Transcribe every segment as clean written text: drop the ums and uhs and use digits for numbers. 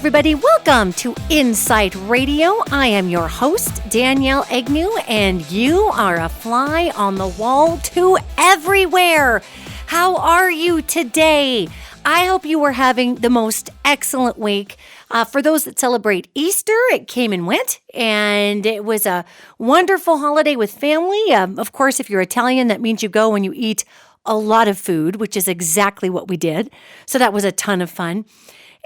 everybody. Welcome to InPsightRadio. I am your host, Danielle Egnew, and you are a fly on the wall to everywhere. How are you today? I hope you are having the most excellent week. For those that celebrate Easter, it came and went, and it was a wonderful holiday with family. Of course, if you're Italian, that means you go and you eat a lot of food, which is exactly what we did. So that was a ton of fun.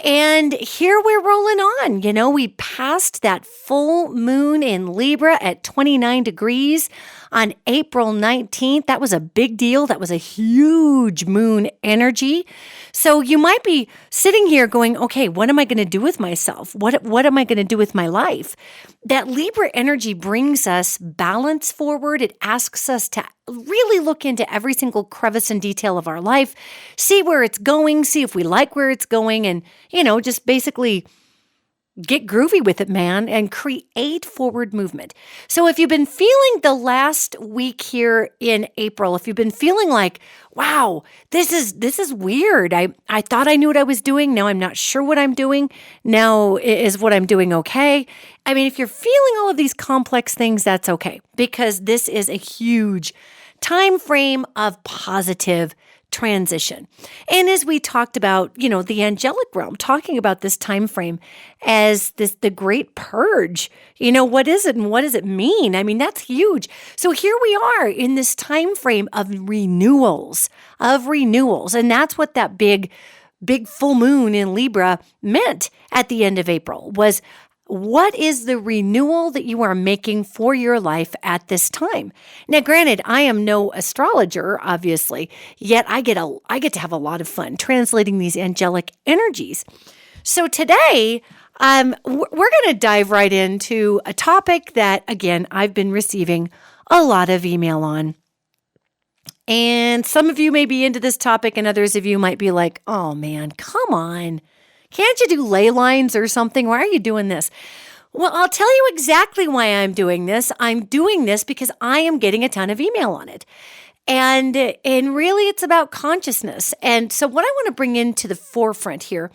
And here we're rolling on. You know, we passed that full moon in Libra at 29 degrees on April 19th. That was a big deal. That was a huge moon energy. So you might be sitting here going, okay, what am I going to do with myself? What am I going to do with my life? That Libra energy brings us balance forward. It asks us to really look into every single crevice and detail of our life, see where it's going, see if we like where it's going, and, you know, just basically get groovy with it, man, and create forward movement. So if you've been feeling the last week here in April, if you've been feeling like, wow, this is weird. I thought I knew what I was doing. Now I'm not sure what I'm doing. Now is what I'm doing okay? I mean, if you're feeling all of these complex things, that's okay, because this is a huge time frame of positive transition. And as we talked about, you know, the angelic realm, talking about this time frame as the great purge, you know, what is it and what does it mean? I mean, that's huge. So here we are in this time frame of renewals. And that's what that big full moon in Libra meant at the end of April was, what is the renewal that you are making for your life at this time? Now, granted, I am no astrologer, obviously, yet I get to have a lot of fun translating these angelic energies. So today, we're going to dive right into a topic that, again, I've been receiving a lot of email on. And some of you may be into this topic, and others of you might be like, oh man, come on. Can't you do ley lines or something? Why are you doing this? Well, I'll tell you exactly why I'm doing this. I'm doing this because I am getting a ton of email on it. And really it's about consciousness. And so what I want to bring into the forefront here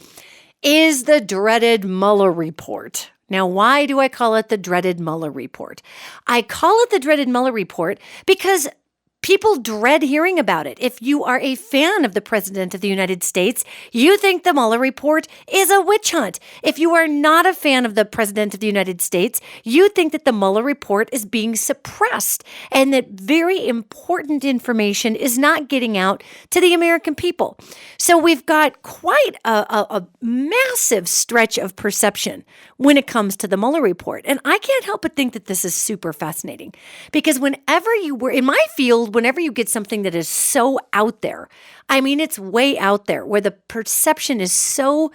is the dreaded Mueller Report. Now, why do I call it the dreaded Mueller Report? I call it the dreaded Mueller Report because people dread hearing about it. If you are a fan of the President of the United States, you think the Mueller Report is a witch hunt. If you are not a fan of the President of the United States, you think that the Mueller Report is being suppressed and that very important information is not getting out to the American people. So we've got quite a massive stretch of perception when it comes to the Mueller Report. And I can't help but think that this is super fascinating because whenever you were in my field, whenever you get something that is so out there, I mean, it's way out there where the perception is so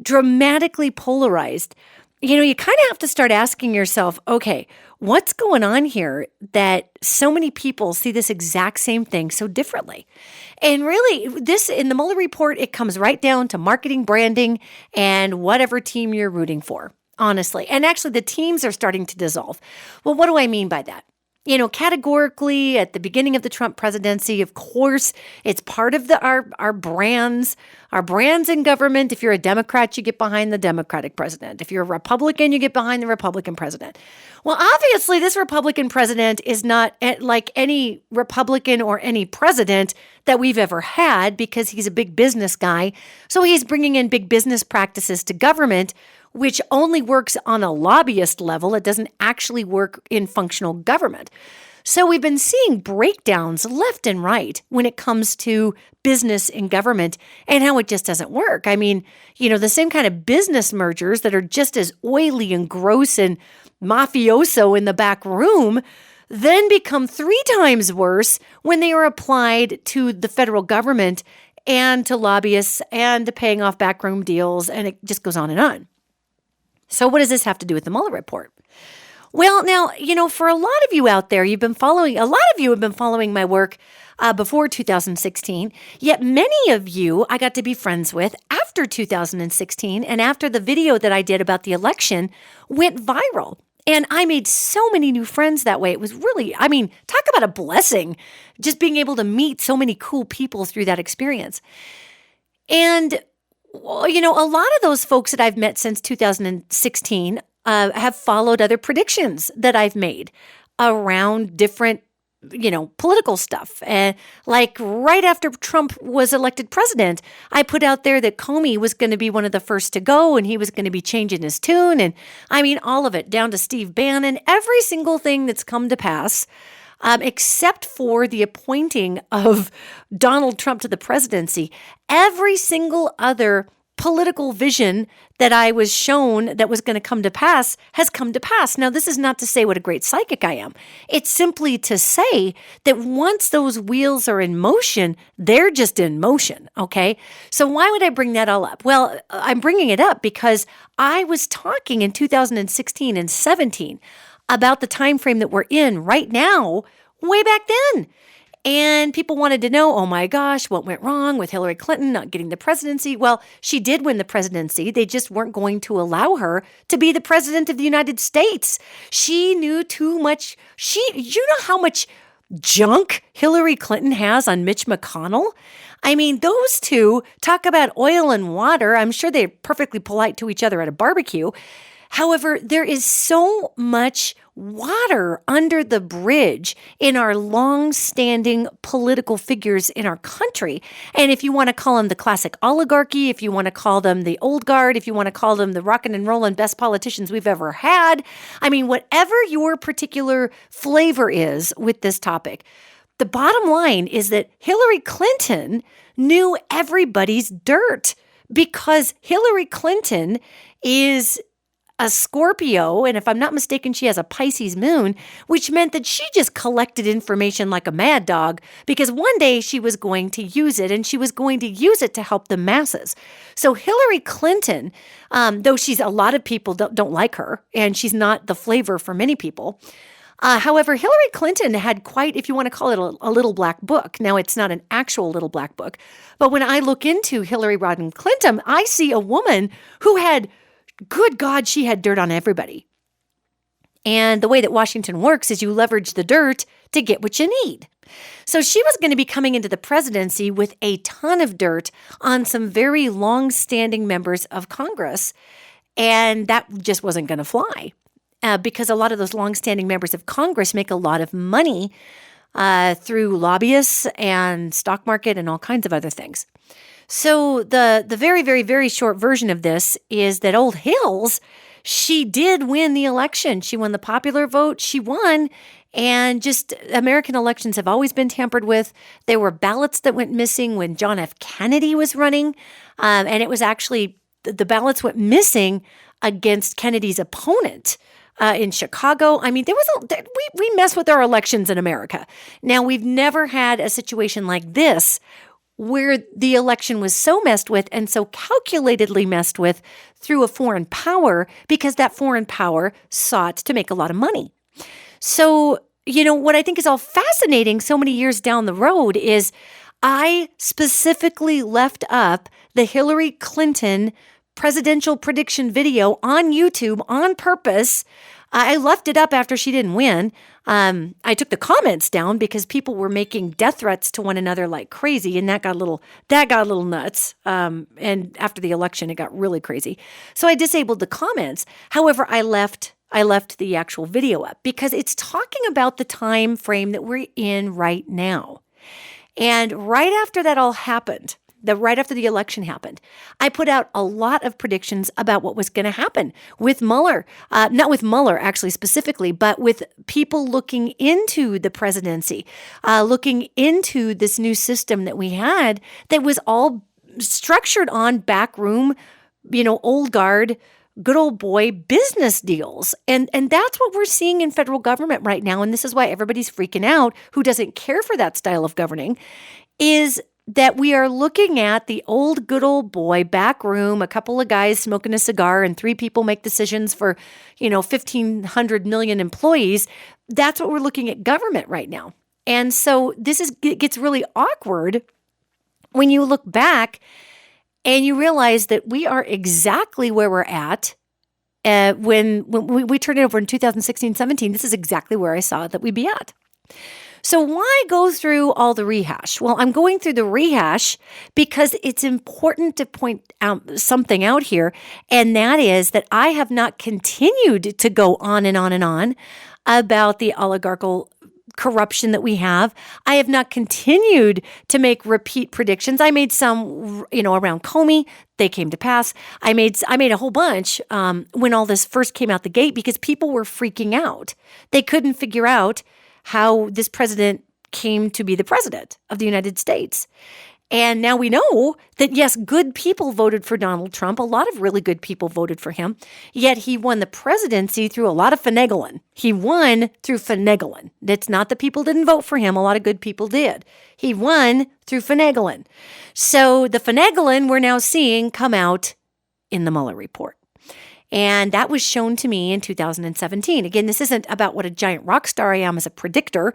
dramatically polarized, you know, you kind of have to start asking yourself, okay, what's going on here that so many people see this exact same thing so differently? And really, this in the Mueller Report, it comes right down to marketing, branding, and whatever team you're rooting for, honestly. And actually, the teams are starting to dissolve. Well, what do I mean by that? You know, categorically, at the beginning of the Trump presidency, of course, it's part of our brands in government. If you're a Democrat, you get behind the Democratic president. If you're a Republican, you get behind the Republican president. Well, obviously, this Republican president is not like any Republican or any president that we've ever had because he's a big business guy. So he's bringing in big business practices to government, which only works on a lobbyist level. It doesn't actually work in functional government. So we've been seeing breakdowns left and right when it comes to business in government and how it just doesn't work. I mean, you know, the same kind of business mergers that are just as oily and gross and mafioso in the back room then become 3 times worse when they are applied to the federal government and to lobbyists and to paying off backroom deals, and it just goes on and on. So what does this have to do with the Mueller Report? Well, now, you know, for a lot of you out there, a lot of you have been following my work before 2016, yet many of you I got to be friends with after 2016 and after the video that I did about the election went viral. And I made so many new friends that way. It was really, I mean, talk about a blessing, just being able to meet so many cool people through that experience. And Well, a lot of those folks that I've met since 2016 have followed other predictions that I've made around different political stuff. And like right after Trump was elected president, I put out there that Comey was going to be one of the first to go and he was going to be changing his tune. And I mean, all of it down to Steve Bannon, every single thing that's come to pass, except for the appointing of Donald Trump to the presidency, every single other political vision that I was shown that was going to come to pass has come to pass. Now, this is not to say what a great psychic I am. It's simply to say that once those wheels are in motion, they're just in motion, okay? So why would I bring that all up? Well, I'm bringing it up because I was talking in 2016 and 17 about the time frame that we're in right now, way back then. And people wanted to know, oh my gosh, what went wrong with Hillary Clinton not getting the presidency? Well, she did win the presidency. They just weren't going to allow her to be the president of the United States. She knew too much. You know how much junk Hillary Clinton has on Mitch McConnell? I mean, those two talk about oil and water. I'm sure they're perfectly polite to each other at a barbecue. However, there is so much water under the bridge in our long-standing political figures in our country. And if you want to call them the classic oligarchy, if you want to call them the old guard, if you want to call them the rockin' and rollin' best politicians we've ever had, I mean, whatever your particular flavor is with this topic, the bottom line is that Hillary Clinton knew everybody's dirt because Hillary Clinton is a Scorpio, and if I'm not mistaken, she has a Pisces moon, which meant that she just collected information like a mad dog because one day she was going to use it, and she was going to use it to help the masses. So Hillary Clinton, though a lot of people don't like her, and she's not the flavor for many people. However, Hillary Clinton had quite, if you want to call it a little black book. Now, it's not an actual little black book, but when I look into Hillary Rodham Clinton, I see a woman who had, good God, she had dirt on everybody. And the way that Washington works is you leverage the dirt to get what you need. So she was going to be coming into the presidency with a ton of dirt on some very long-standing members of Congress, and that just wasn't going to fly because a lot of those long-standing members of Congress make a lot of money through lobbyists and stock market and all kinds of other things. So the very, very, very short version of this is that old Hills, she did win the election. She won the popular vote. She won. And just American elections have always been tampered with. There were ballots that went missing when John F. Kennedy was running. And it was actually, the ballots went missing against Kennedy's opponent in Chicago. I mean, we mess with our elections in America. Now, we've never had a situation like this where the election was so messed with and so calculatedly messed with through a foreign power because that foreign power sought to make a lot of money. So, what I think is all fascinating so many years down the road is I specifically left up the Hillary Clinton presidential prediction video on YouTube on purpose. I left it up after she didn't win. I took the comments down because people were making death threats to one another like crazy, and that got a little nuts. And after the election, it got really crazy. So I disabled the comments. However, I left the actual video up because it's talking about the time frame that we're in right now. And right after that all happened, right after the election happened, I put out a lot of predictions about what was going to happen with Mueller. Not with Mueller, actually, specifically, but with people looking into the presidency, looking into this new system that we had that was all structured on backroom, old guard, good old boy business deals. And that's what we're seeing in federal government right now. And this is why everybody's freaking out who doesn't care for that style of governing, is that we are looking at the old good old boy back room, a couple of guys smoking a cigar and 3 people make decisions for, 1,500 million employees. That's what we're looking at government right now. And so it gets really awkward when you look back and you realize that we are exactly where we're at. When we turned it over in 2016-17, this is exactly where I saw that we'd be at. So why go through all the rehash? Well, I'm going through the rehash because it's important to point out something out here, and that is that I have not continued to go on and on and on about the oligarchical corruption that we have. I have not continued to make repeat predictions. I made some, around Comey. They came to pass. I made a whole bunch when all this first came out the gate because people were freaking out. They couldn't figure out how this president came to be the president of the United States. And now we know that, yes, good people voted for Donald Trump. A lot of really good people voted for him. Yet he won the presidency through a lot of finagling. He won through finagling. It's not that people didn't vote for him. A lot of good people did. He won through finagling. So the finagling we're now seeing come out in the Mueller Report. And that was shown to me in 2017. Again, this isn't about what a giant rock star I am as a predictor.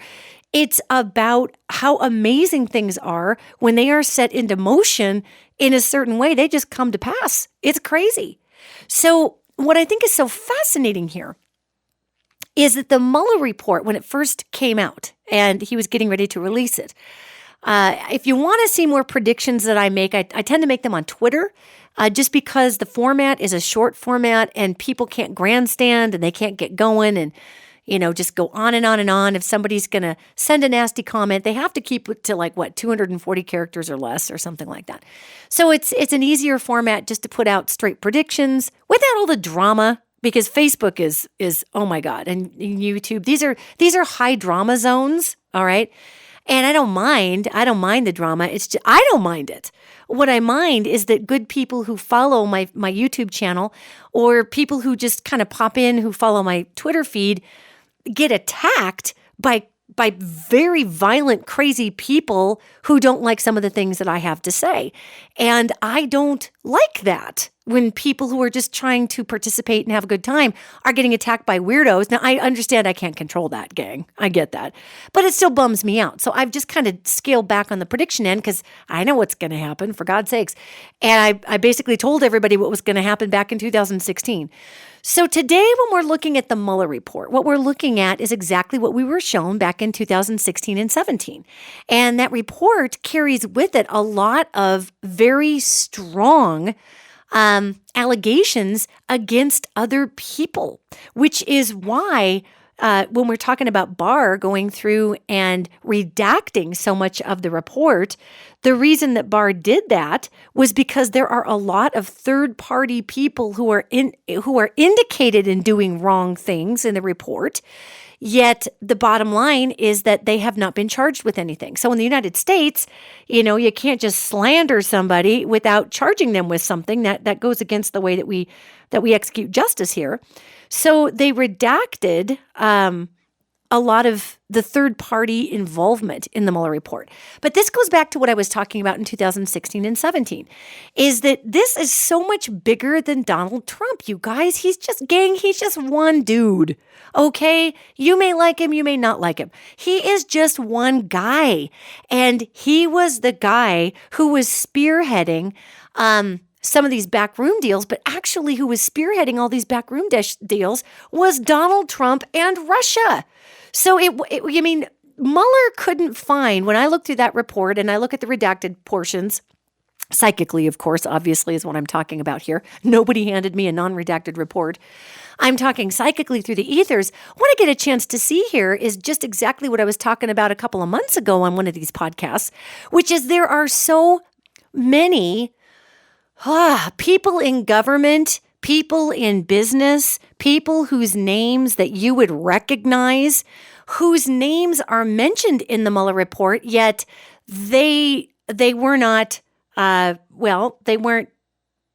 It's about how amazing things are when they are set into motion in a certain way. They just come to pass. It's crazy. So what I think is so fascinating here is that the Mueller report, when it first came out and he was getting ready to release it, if you want to see more predictions that I make, I tend to make them on Twitter. Just because the format is a short format and people can't grandstand and they can't get going and, just go on and on and on. If somebody's going to send a nasty comment, they have to keep it to 240 characters or less or something like that. So it's an easier format just to put out straight predictions without all the drama, because Facebook is oh my God, and YouTube, these are high drama zones, all right? And I don't mind the drama. It's just, I don't mind it. What I mind is that good people who follow my YouTube channel or people who just kind of pop in who follow my Twitter feed get attacked by very violent, crazy people who don't like some of the things that I have to say. And I don't like that when people who are just trying to participate and have a good time are getting attacked by weirdos. Now, I understand I can't control that, gang. I get that. But it still bums me out. So I've just kind of scaled back on the prediction end because I know what's going to happen, for God's sakes. And I basically told everybody what was going to happen back in 2016. So today, when we're looking at the Mueller report, what we're looking at is exactly what we were shown back in 2016 and 17. And that report carries with it a lot of very strong allegations against other people, which is why when we're talking about Barr going through and redacting so much of the report, the reason that Barr did that was because there are a lot of third-party people who are indicated in doing wrong things in the report. Yet the bottom line is that they have not been charged with anything. So in the United States, you can't just slander somebody without charging them with something that goes against the way that we execute justice here. So they redacted a lot of the third-party involvement in the Mueller report. But this goes back to what I was talking about in 2016 and 17, is that this is so much bigger than Donald Trump, you guys. He's just one dude, okay? You may like him, you may not like him. He is just one guy, and he was the guy who was spearheading some of these backroom deals, but actually who was spearheading all these backroom deals was Donald Trump and Russia. So Mueller couldn't find, when I looked through that report and I look at the redacted portions, psychically, of course, obviously is what I'm talking about here. Nobody handed me a non-redacted report. I'm talking psychically through the ethers. What I get a chance to see here is just exactly what I was talking about a couple of months ago on one of these podcasts, which is there are so many people in government, people in business, people whose names that you would recognize, whose names are mentioned in the Mueller report, yet they were not, they weren't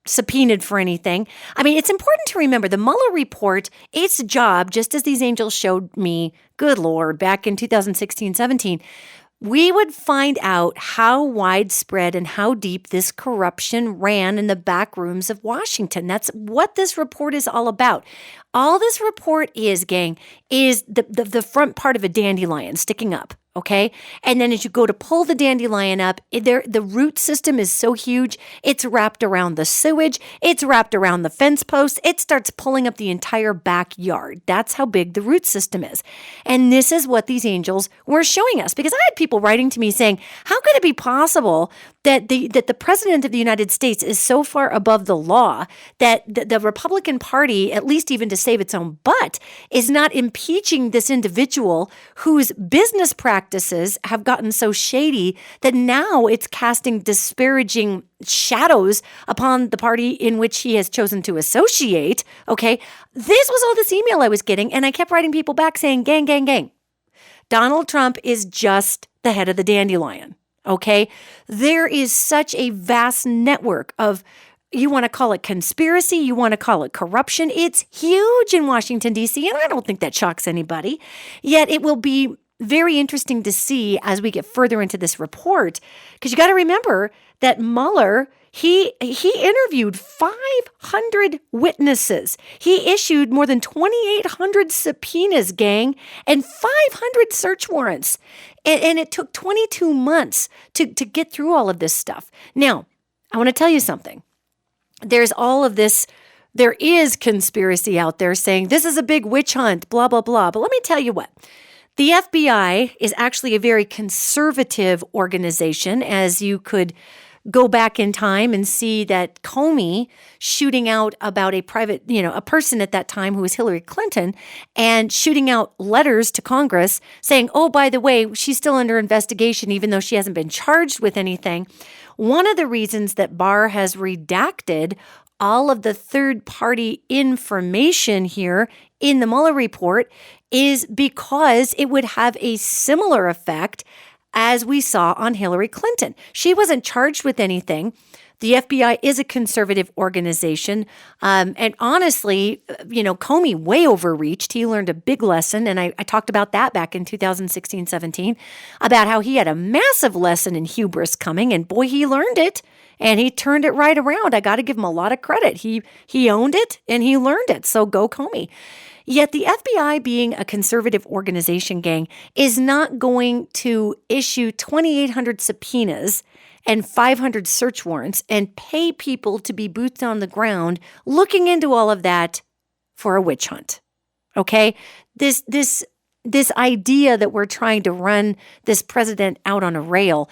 subpoenaed for anything. I mean, it's important to remember the Mueller report, its job, just as these angels showed me, good Lord, back in 2016-17, we would find out how widespread and how deep this corruption ran in the back rooms of Washington. That's what this report is all about. All this report is, gang, is the front part of a dandelion sticking up. Okay. And then as you go to pull the dandelion up, the root system is so huge. It's wrapped around the sewage. It's wrapped around the fence posts. It starts pulling up the entire backyard. That's how big the root system is. And this is what these angels were showing us, because I had people writing to me saying, how could it be possible that the president of the United States is so far above the law that the Republican Party, at least even to save its own butt, is not impeaching this individual whose business practices have gotten so shady that now it's casting disparaging shadows upon the party in which he has chosen to associate. Okay, this was all this email I was getting, and I kept writing people back saying, gang, gang, gang, Donald Trump is just the head of the dandelion. Okay, there is such a vast network of, you want to call it conspiracy, you want to call it corruption. It's huge in Washington, D.C., and I don't think that shocks anybody. Yet it will be very interesting to see as we get further into this report, because you got to remember that Mueller, he interviewed 500 witnesses. He issued more than 2,800 subpoenas, gang, and 500 search warrants. And it took 22 months to get through all of this stuff. Now, I want to tell you something. There's all of this. There is conspiracy out there saying this is a big witch hunt, blah, blah, blah. But let me tell you what. The FBI is actually a very conservative organization, as you could go back in time and see that Comey shooting out about a private, a person at that time who was Hillary Clinton, and shooting out letters to Congress saying, oh, by the way, she's still under investigation, even though she hasn't been charged with anything. One of the reasons that Barr has redacted all of the third-party information here in the Mueller report is because it would have a similar effect as we saw on Hillary Clinton. She wasn't charged with anything. The FBI is a conservative organization. And honestly, Comey way overreached. He learned a big lesson. And I talked about that back in 2016-17, about how he had a massive lesson in hubris coming. And boy, he learned it. And he turned it right around. I got to give him a lot of credit. He owned it and he learned it. So go Comey. Yet the FBI, being a conservative organization, gang, is not going to issue 2,800 subpoenas and 500 search warrants and pay people to be boots on the ground looking into all of that for a witch hunt. Okay? This idea that we're trying to run this president out on a rail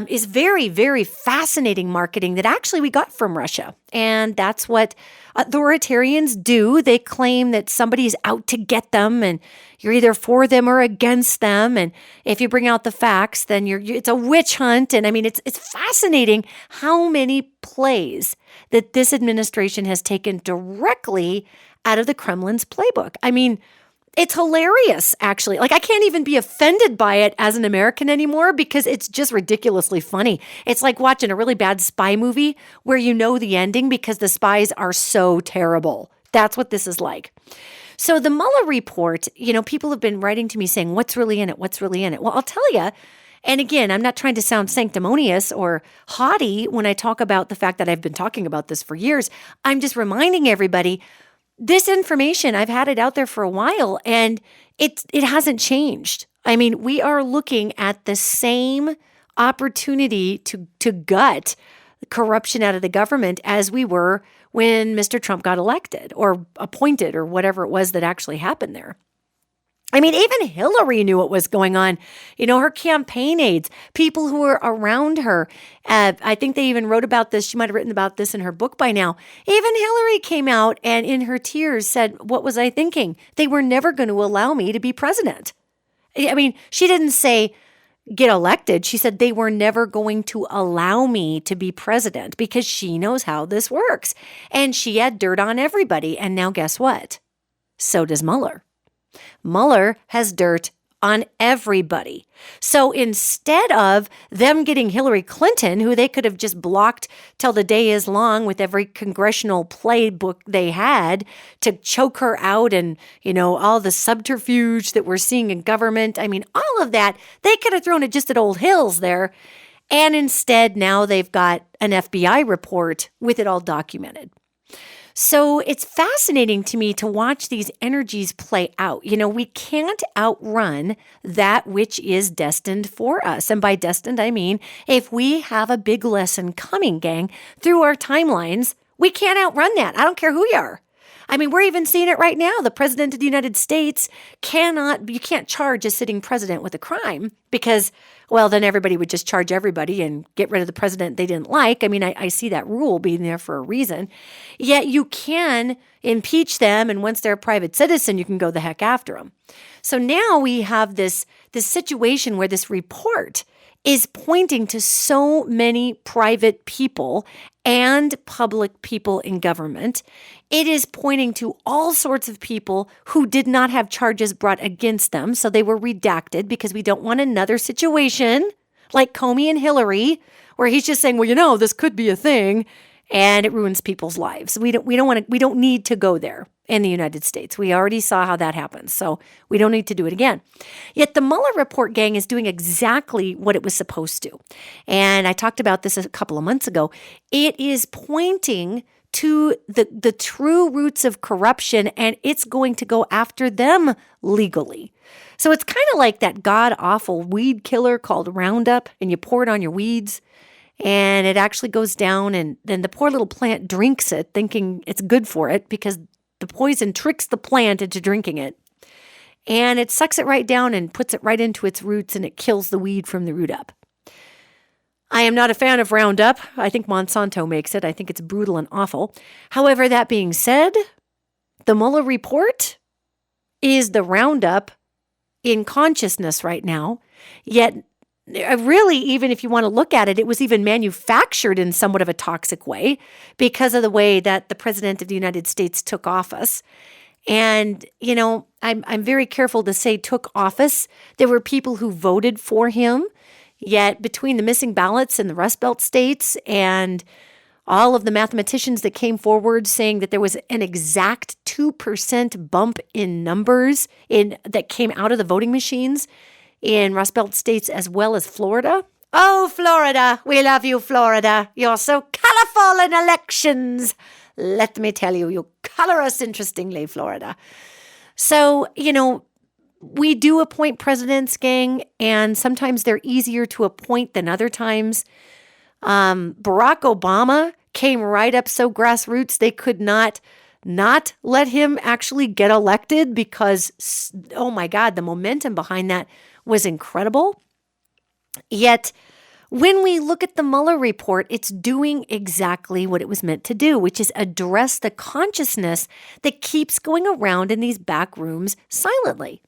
is very, very fascinating marketing that actually we got from Russia. And that's what authoritarians do. They claim that somebody's out to get them and you're either for them or against them. And if you bring out the facts, then it's a witch hunt. And I mean, it's fascinating how many plays that this administration has taken directly out of the Kremlin's playbook. I mean, it's hilarious, actually. Like, I can't even be offended by it as an American anymore because it's just ridiculously funny. It's like watching a really bad spy movie where you know the ending because the spies are so terrible. That's what this is like. So the Mueller report, people have been writing to me saying, what's really in it? What's really in it? Well, I'll tell you. And again, I'm not trying to sound sanctimonious or haughty when I talk about the fact that I've been talking about this for years. I'm just reminding everybody, this information, I've had it out there for a while, and it hasn't changed. I mean, we are looking at the same opportunity to gut corruption out of the government as we were when Mr. Trump got elected or appointed or whatever it was that actually happened there. I mean, even Hillary knew what was going on. Her campaign aides, people who were around her. I think they even wrote about this. She might have written about this in her book by now. Even Hillary came out and in her tears said, what was I thinking? They were never going to allow me to be president. I mean, she didn't say get elected. She said they were never going to allow me to be president because she knows how this works. And she had dirt on everybody. And now guess what? So does Mueller. Mueller has dirt on everybody. So instead of them getting Hillary Clinton, who they could have just blocked till the day is long with every congressional playbook they had to choke her out and, all the subterfuge that we're seeing in government. I mean, all of that, they could have thrown it just at Old Hills there. And instead, now they've got an FBI report with it all documented. So it's fascinating to me to watch these energies play out. We can't outrun that which is destined for us. And by destined, I mean, if we have a big lesson coming, gang, through our timelines, we can't outrun that. I don't care who you are. I mean, we're even seeing it right now. The president of the United States you can't charge a sitting president with a crime because, well, then everybody would just charge everybody and get rid of the president they didn't like. I mean, I see that rule being there for a reason. Yet you can impeach them, and once they're a private citizen, you can go the heck after them. So now we have this situation where this report is pointing to so many private people and public people in government. It is pointing to all sorts of people who did not have charges brought against them. So they were redacted because we don't want another situation like Comey and Hillary, where he's just saying, well, this could be a thing, and it ruins people's lives. We don't need to go there in the United States. We already saw how that happens, so we don't need to do it again. Yet the Mueller Report, gang, is doing exactly what it was supposed to. And I talked about this a couple of months ago. It is pointing to the true roots of corruption, and it's going to go after them legally. So it's kind of like that god-awful weed killer called Roundup, and you pour it on your weeds, and it actually goes down, and then the poor little plant drinks it, thinking it's good for it, because the poison tricks the plant into drinking it. And it sucks it right down and puts it right into its roots, and it kills the weed from the root up. I am not a fan of Roundup. I think Monsanto makes it. I think it's brutal and awful. However, that being said, the Mueller Report is the Roundup in consciousness right now. Yet, really, even if you want to look at it, it was even manufactured in somewhat of a toxic way because of the way that the President of the United States took office. And, I'm very careful to say took office. There were people who voted for him. Yet between the missing ballots in the Rust Belt states and all of the mathematicians that came forward saying that there was an exact 2% bump in numbers that came out of the voting machines in Rust Belt states as well as Florida. Oh, Florida, we love you, Florida. You're so colorful in elections. Let me tell you, you color us interestingly, Florida. So, we do appoint presidents, gang, and sometimes they're easier to appoint than other times. Barack Obama came right up so grassroots they could not let him actually get elected because, oh my God, the momentum behind that was incredible. Yet, when we look at the Mueller Report, it's doing exactly what it was meant to do, which is address the consciousness that keeps going around in these back rooms silently.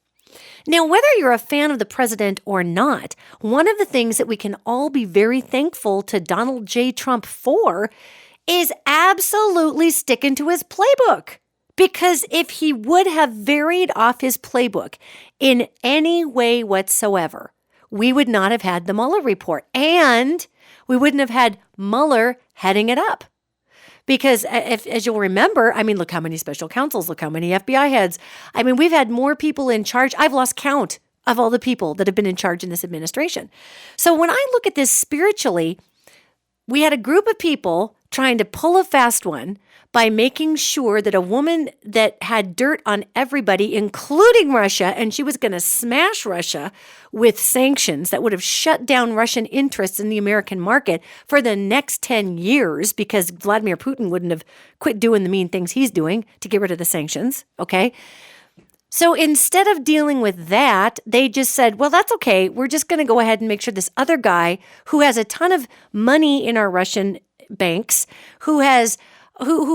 Now, whether you're a fan of the president or not, one of the things that we can all be very thankful to Donald J. Trump for is absolutely sticking to his playbook. Because if he would have varied off his playbook in any way whatsoever, we would not have had the Mueller Report, and we wouldn't have had Mueller heading it up. Because as you'll remember, look how many special counsels, look how many FBI heads. We've had more people in charge. I've lost count of all the people that have been in charge in this administration. So when I look at this spiritually, we had a group of people trying to pull a fast one by making sure that a woman that had dirt on everybody, including Russia, and she was going to smash Russia with sanctions that would have shut down Russian interests in the American market for the next 10 years because Vladimir Putin wouldn't have quit doing the mean things he's doing to get rid of the sanctions, okay? So instead of dealing with that, they just said, well, that's okay. We're just going to go ahead and make sure this other guy who has a ton of money in our Russian banks, who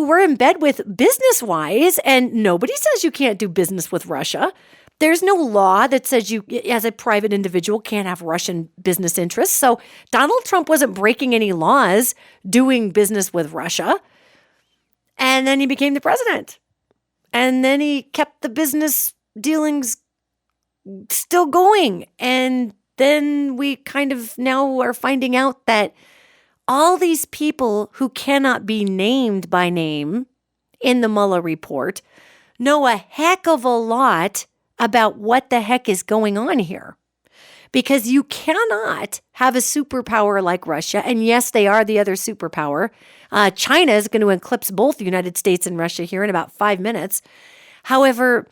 we're in bed with business-wise, and nobody says you can't do business with Russia. There's no law that says you, as a private individual, can't have Russian business interests. So Donald Trump wasn't breaking any laws doing business with Russia. And then he became the president. And then he kept the business dealings still going. And then we kind of now are finding out that all these people who cannot be named by name in the Mueller Report know a heck of a lot about what the heck is going on here. because you cannot have a superpower like Russia. And yes, they are the other superpower. China is going to eclipse both the United States and Russia here in about 5 minutes. However,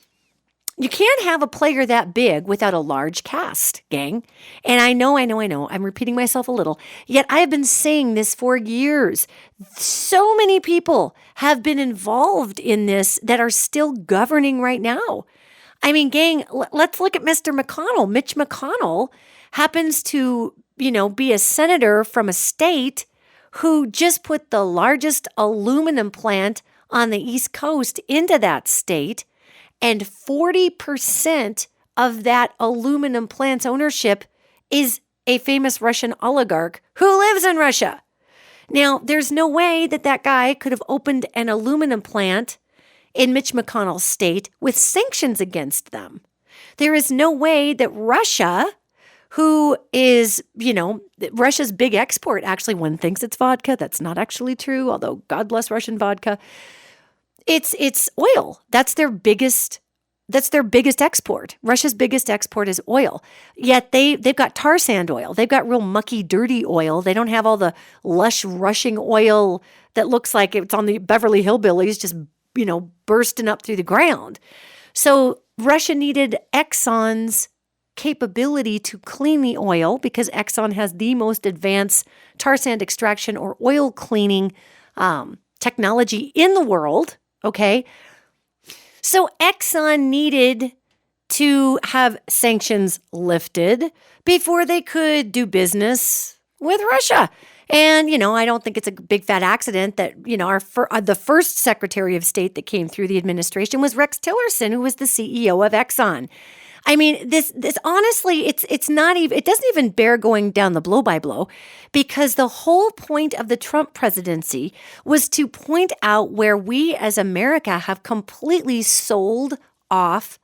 you can't have a player that big without a large cast, gang. And I know. I'm repeating myself a little. Yet I have been saying this for years. So many people have been involved in this that are still governing right now. I mean, gang, let's look at Mr. McConnell. Mitch McConnell happens to, be a senator from a state who just put the largest aluminum plant on the East Coast into that state. And 40% of that aluminum plant's ownership is a famous Russian oligarch who lives in Russia. Now, there's no way that guy could have opened an aluminum plant in Mitch McConnell's state with sanctions against them. There is no way that Russia, who is, Russia's big export, actually, one thinks it's vodka. That's not actually true, although God bless Russian vodka. It's oil. That's their biggest export. Russia's biggest export is oil. Yet they've got tar sand oil. They've got real mucky, dirty oil. They don't have all the lush, rushing oil that looks like it's on the Beverly Hillbillies just, bursting up through the ground. So Russia needed Exxon's capability to clean the oil because Exxon has the most advanced tar sand extraction or oil cleaning technology in the world. Okay. So Exxon needed to have sanctions lifted before they could do business with Russia. And, I don't think it's a big fat accident that, the first Secretary of State that came through the administration was Rex Tillerson, who was the CEO of Exxon. I mean, this honestly, it's not even, it doesn't even bear going down the blow by blow, because the whole point of the Trump presidency was to point out where we as America have completely sold off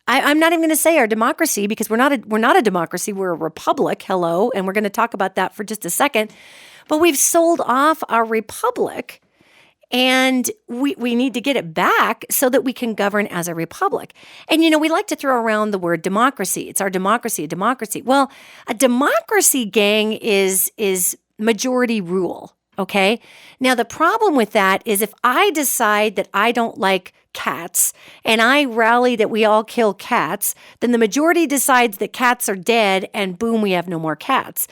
I'm not even going to say our democracy, because we're not a democracy. We're a republic. Hello. And we're going to talk about that for just a second. But we've sold off our republic. And we need to get it back so that we can govern as a republic. And, we like to throw around the word democracy. It's our democracy, a democracy. Well, a democracy, gang, is majority rule, okay? Now, the problem with that is if I decide that I don't like cats and I rally that we all kill cats, then the majority decides that cats are dead and boom, we have no more cats.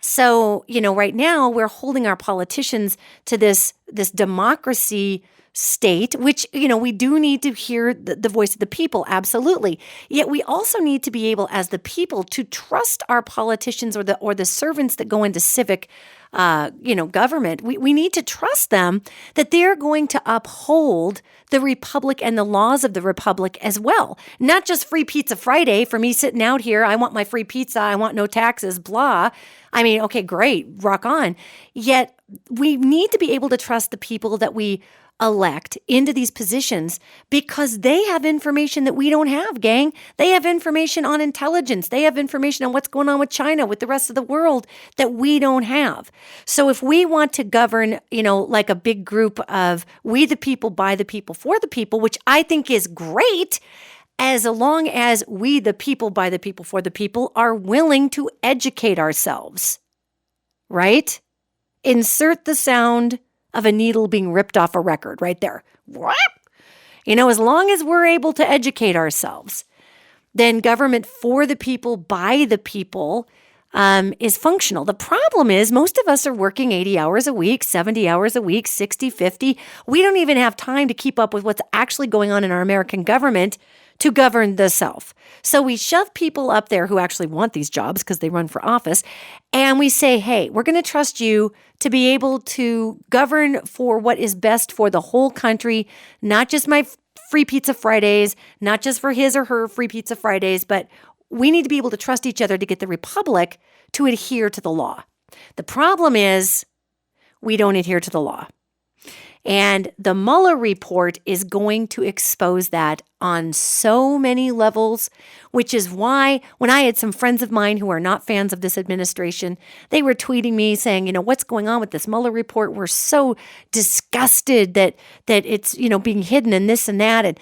So, right now we're holding our politicians to this democracy state, which, we do need to hear the voice of the people. Absolutely. Yet we also need to be able as the people to trust our politicians or the servants that go into civic government. We need to trust them that they're going to uphold the republic and the laws of the republic as well. Not just free pizza Friday for me sitting out here. I want my free pizza. I want no taxes, blah. I mean, okay, great, rock on. Yet we need to be able to trust the people that we elect into these positions because they have information that we don't have, gang. They have information on intelligence. They have information on what's going on with China, with the rest of the world that we don't have. So if we want to govern, like a big group of we the people, by the people, for the people, which I think is great, as long as we the people, by the people, for the people are willing to educate ourselves, right? Insert the sound of a needle being ripped off a record right there. As long as we're able to educate ourselves, then government for the people, by the people is functional. The problem is most of us are working 80 hours a week, 70 hours a week, 60, 50. We don't even have time to keep up with what's actually going on in our American government to govern the self. So we shove people up there who actually want these jobs because they run for office. And we say, hey, we're going to trust you to be able to govern for what is best for the whole country, not just my free pizza Fridays, not just for his or her free pizza Fridays, but we need to be able to trust each other to get the republic to adhere to the law. The problem is we don't adhere to the law. And the Mueller Report is going to expose that on so many levels, which is why when I had some friends of mine who are not fans of this administration, they were tweeting me saying, what's going on with this Mueller Report? We're so disgusted that it's, being hidden and this and that.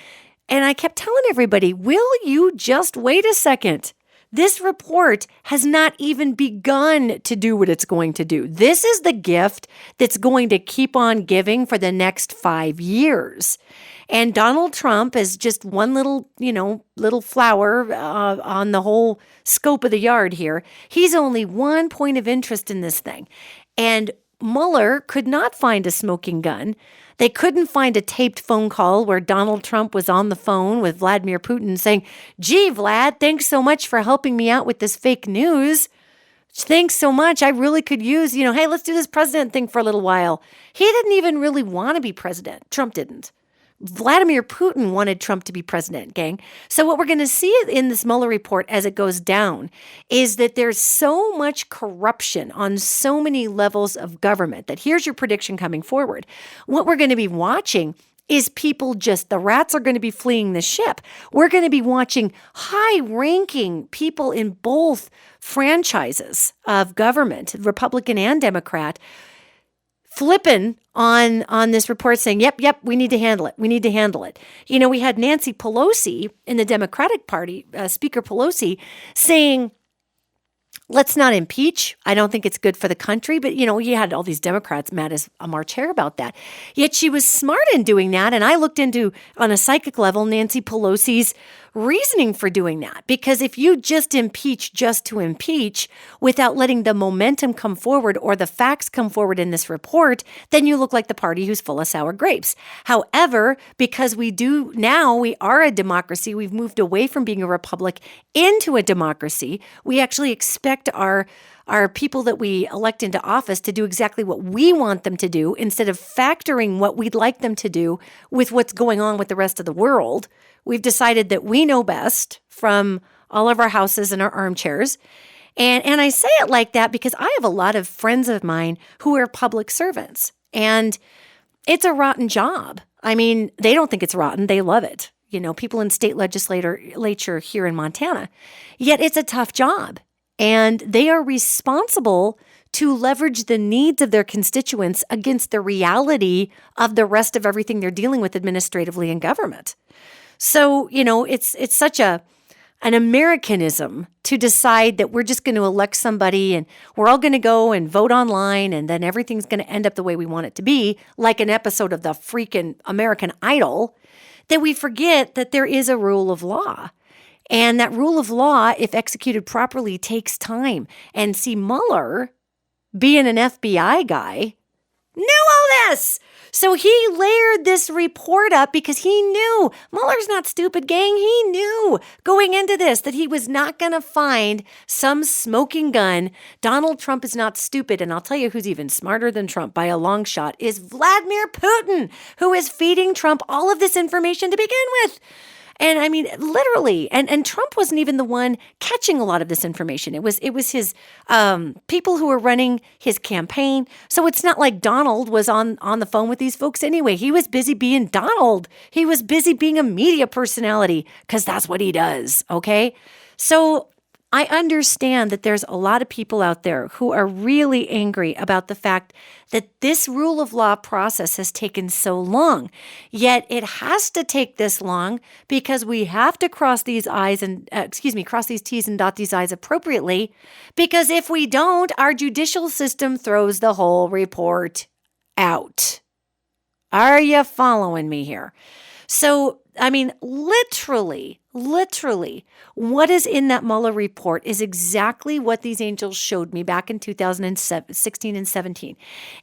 And I kept telling everybody, will you just wait a second? This report has not even begun to do what it's going to do. This is the gift that's going to keep on giving for the next 5 years. And Donald Trump is just one little flower on the whole scope of the yard here. He's only one point of interest in this thing. And Mueller could not find a smoking gun. They couldn't find a taped phone call where Donald Trump was on the phone with Vladimir Putin saying, "Gee, Vlad, thanks so much for helping me out with this fake news. Thanks so much. I really could use, hey, let's do this president thing for a little while." He didn't even really want to be president. Trump didn't. Vladimir Putin wanted Trump to be president, gang. So what we're going to see in this Mueller report as it goes down is that there's so much corruption on so many levels of government that here's your prediction coming forward. What we're going to be watching is the rats are going to be fleeing the ship. We're going to be watching high-ranking people in both franchises of government, Republican and Democrat, flipping on this report saying, yep, we need to handle it. We need to handle it. We had Nancy Pelosi in the Democratic Party, Speaker Pelosi, saying, let's not impeach. I don't think it's good for the country. But, you had all these Democrats mad as a March hare about that. Yet she was smart in doing that. And I looked into, on a psychic level, Nancy Pelosi's reasoning for doing that. Because if you just impeach just to impeach without letting the momentum come forward or the facts come forward in this report, then you look like the party who's full of sour grapes. However, because we are a democracy, we've moved away from being a republic into a democracy, we actually expect our people that we elect into office to do exactly what we want them to do instead of factoring what we'd like them to do with what's going on with the rest of the world. We've decided that we know best from all of our houses and our armchairs. And I say it like that because I have a lot of friends of mine who are public servants. And it's a rotten job. I mean, they don't think it's rotten. They love it. People in state legislature here in Montana. Yet it's a tough job. And they are responsible to leverage the needs of their constituents against the reality of the rest of everything they're dealing with administratively in government. So, it's such an Americanism to decide that we're just going to elect somebody and we're all going to go and vote online and then everything's going to end up the way we want it to be, like an episode of the freaking American Idol, that we forget that there is a rule of law. And that rule of law, if executed properly, takes time. And see, Mueller, being an FBI guy, knew all this. So he layered this report up because he knew, Mueller's not stupid, gang. He knew going into this that he was not going to find some smoking gun. Donald Trump is not stupid. And I'll tell you who's even smarter than Trump by a long shot is Vladimir Putin, who is feeding Trump all of this information to begin with. And I mean, literally, and Trump wasn't even the one catching a lot of this information. It was his people who were running his campaign. So it's not like Donald was on the phone with these folks anyway. He was busy being Donald. He was busy being a media personality because that's what he does, okay? So I understand that there's a lot of people out there who are really angry about the fact that this rule of law process has taken so long. Yet it has to take this long because we have to cross these T's and dot these I's appropriately. Because if we don't, our judicial system throws the whole report out. Are you following me here? So, I mean, literally, what is in that Mueller report is exactly what these angels showed me back in 2016 and 17,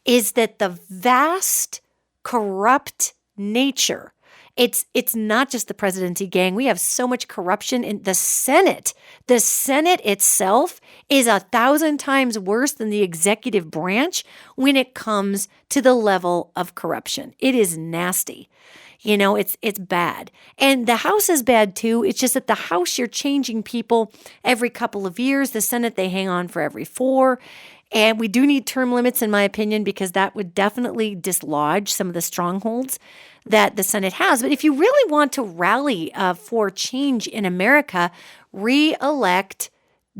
is that the vast, corrupt nature, it's not just the presidency, gang. We have so much corruption in the Senate. The Senate itself is 1,000 times worse than the executive branch when it comes to the level of corruption. It is nasty. It's bad. And the House is bad too. It's just that the House, you're changing people every couple of years. The Senate, they hang on for every 4. And we do need term limits, in my opinion, because that would definitely dislodge some of the strongholds that the Senate has. But if you really want to rally for change in America, re-elect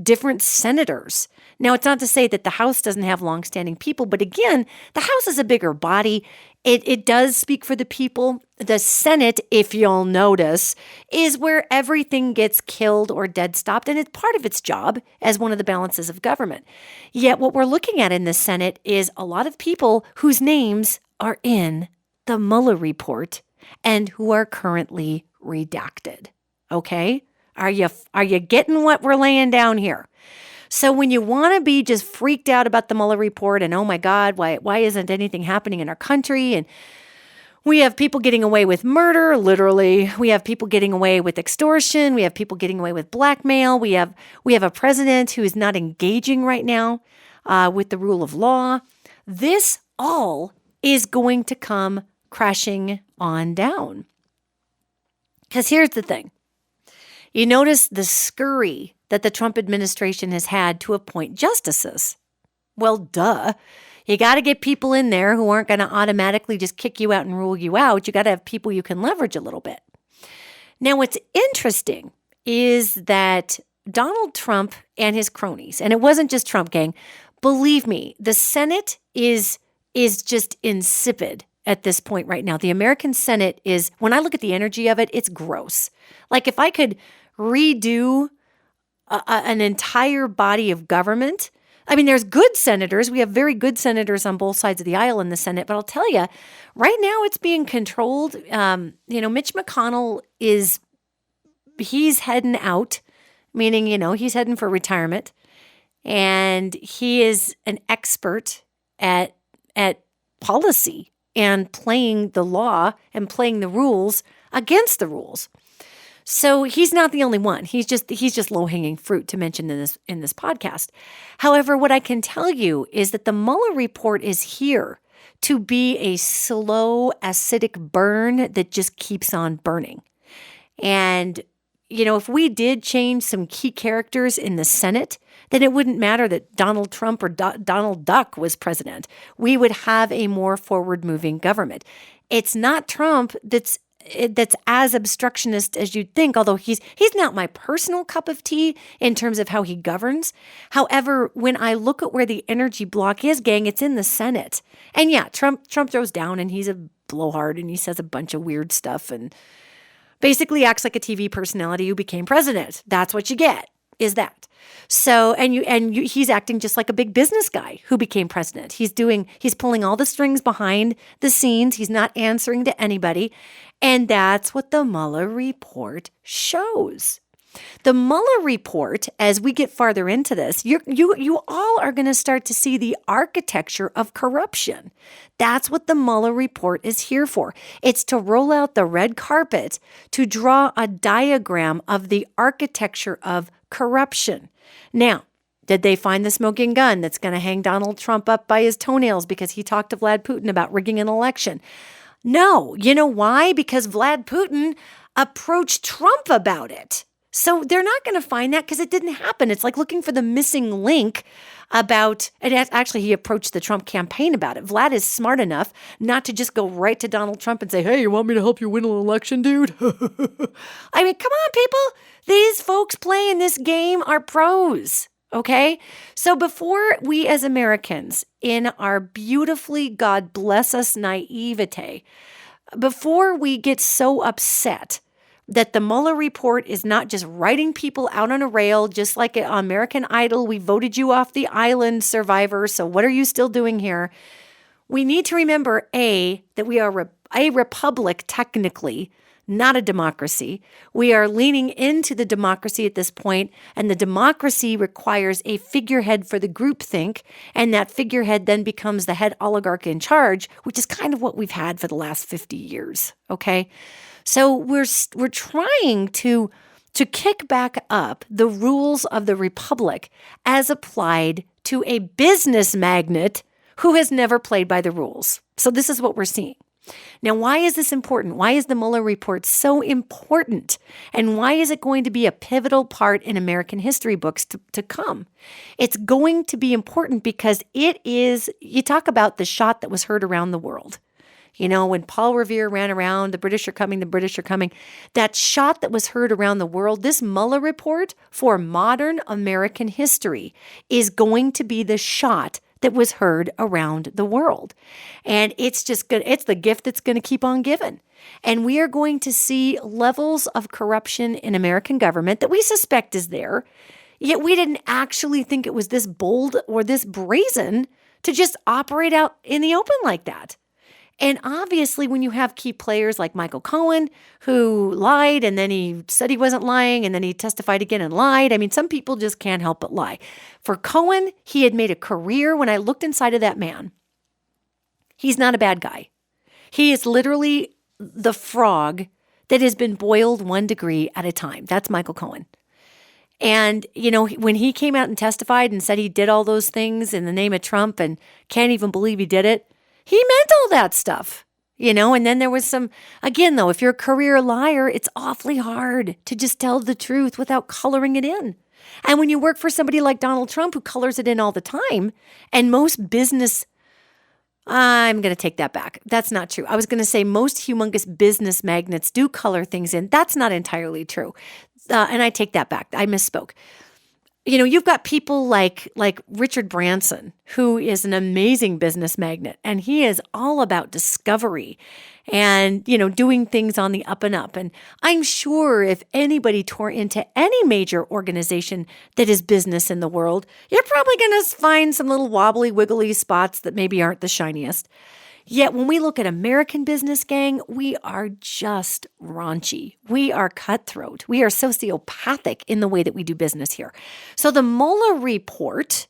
different senators. Now, it's not to say that the House doesn't have longstanding people, but again, the House is a bigger body. It does speak for the people. The Senate, if you'll notice, is where everything gets killed or dead stopped, and it's part of its job as one of the balances of government. Yet what we're looking at in the Senate is a lot of people whose names are in the Mueller Report and who are currently redacted. Okay? Are you getting what we're laying down here? So when you want to be just freaked out about the Mueller Report and, oh my God, why isn't anything happening in our country? And we have people getting away with murder, literally. We have people getting away with extortion. We have people getting away with blackmail. We have a president who is not engaging right now with the rule of law. This all is going to come crashing on down. Because here's the thing. You notice the scurry that the Trump administration has had to appoint justices. Well, duh. You got to get people in there who aren't going to automatically just kick you out and rule you out. You got to have people you can leverage a little bit. Now, what's interesting is that Donald Trump and his cronies, and it wasn't just Trump, gang, believe me, the Senate is just insipid at this point right now. The American Senate is, when I look at the energy of it, it's gross. Like if I could redo an entire body of government. I mean, there's good senators. We have very good senators on both sides of the aisle in the Senate. But I'll tell you, right now it's being controlled. Mitch McConnell he's heading out, meaning, he's heading for retirement. And he is an expert at policy and playing the law and playing the rules against the rules. So he's not the only one. He's just low-hanging fruit to mention in this podcast. However, what I can tell you is that the Mueller Report is here to be a slow, acidic burn that just keeps on burning. And, if we did change some key characters in the Senate, then it wouldn't matter that Donald Trump or Donald Duck was president. We would have a more forward-moving government. It's not Trump that's as obstructionist as you'd think, although he's not my personal cup of tea in terms of how he governs. However, when I look at where the energy block is, gang, it's in the Senate. And yeah, Trump throws down and he's a blowhard and he says a bunch of weird stuff and basically acts like a TV personality who became president. That's what you get, is that. So, he's acting just like a big business guy who became president. He's pulling all the strings behind the scenes. He's not answering to anybody. And that's what the Mueller Report shows. The Mueller Report, as we get farther into this, you all are going to start to see the architecture of corruption. That's what the Mueller Report is here for. It's to roll out the red carpet to draw a diagram of the architecture of corruption. Now, did they find the smoking gun that's going to hang Donald Trump up by his toenails because he talked to Vlad Putin about rigging an election? No. You know why? Because Vlad Putin approached Trump about it. So they're not going to find that because it didn't happen. It's like looking for the missing link about, and actually he approached the Trump campaign about it. Vlad is smart enough not to just go right to Donald Trump and say, hey, you want me to help you win an election, dude? I mean, come on, people. These folks playing this game are pros. Okay? So before we as Americans, in our beautifully, God bless us, naivete, before we get so upset that the Mueller Report is not just writing people out on a rail, just like on American Idol, we voted you off the island, Survivor, so what are you still doing here? We need to remember, A, that we are a republic technically, not a democracy. We are leaning into the democracy at this point, and the democracy requires a figurehead for the groupthink, and that figurehead then becomes the head oligarch in charge, which is kind of what we've had for the last 50 years, okay? So we're trying to kick back up the rules of the republic as applied to a business magnate who has never played by the rules. So this is what we're seeing. Now, why is this important? Why is the Mueller Report so important? And why is it going to be a pivotal part in American history books to come? It's going to be important because it is, you talk about the shot that was heard around the world. When Paul Revere ran around, the British are coming, that shot that was heard around the world, this Mueller report for modern American history is going to be the shot that was heard around the world. And it's just good. It's the gift that's going to keep on giving. And we are going to see levels of corruption in American government that we suspect is there. Yet we didn't actually think it was this bold or this brazen to just operate out in the open like that. And obviously, when you have key players like Michael Cohen, who lied and then he said he wasn't lying and then he testified again and lied. I mean, some people just can't help but lie. For Cohen, he had made a career. When I looked inside of that man, he's not a bad guy. He is literally the frog that has been boiled 1 degree at a time. That's Michael Cohen. And, when he came out and testified and said he did all those things in the name of Trump and can't even believe he did it, he meant all that stuff, and then there was some, again, though, if you're a career liar, it's awfully hard to just tell the truth without coloring it in. And when you work for somebody like Donald Trump, who colors it in all the time, and most business, I'm going to take that back. That's not true. I was going to say most humongous business magnates do color things in. That's not entirely true. And I take that back. I misspoke. You've got people like Richard Branson, who is an amazing business magnate, and he is all about discovery and, doing things on the up and up. And I'm sure if anybody tore into any major organization that is business in the world, you're probably going to find some little wobbly, wiggly spots that maybe aren't the shiniest. Yet when we look at American business, gang, we are just raunchy. We are cutthroat. We are sociopathic in the way that we do business here. So the Mueller report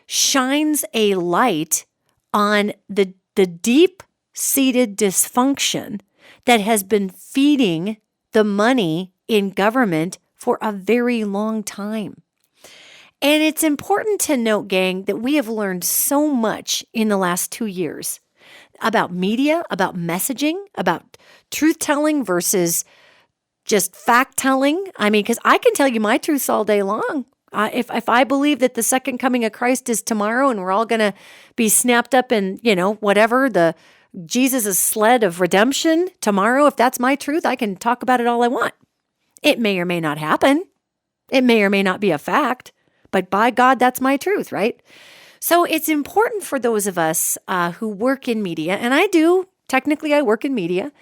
shines a light on the deep-seated dysfunction that has been feeding the money in government for a very long time. And it's important to note, gang, that we have learned so much in the last 2 years about media, about messaging, about truth-telling versus just fact-telling. I mean, because I can tell you my truths all day long. If I believe that the second coming of Christ is tomorrow and we're all going to be snapped up in, whatever, the Jesus' sled of redemption tomorrow, if that's my truth, I can talk about it all I want. It may or may not happen. It may or may not be a fact. But by God, that's my truth, right? So it's important for those of us who work in media, and I do, technically I work in media,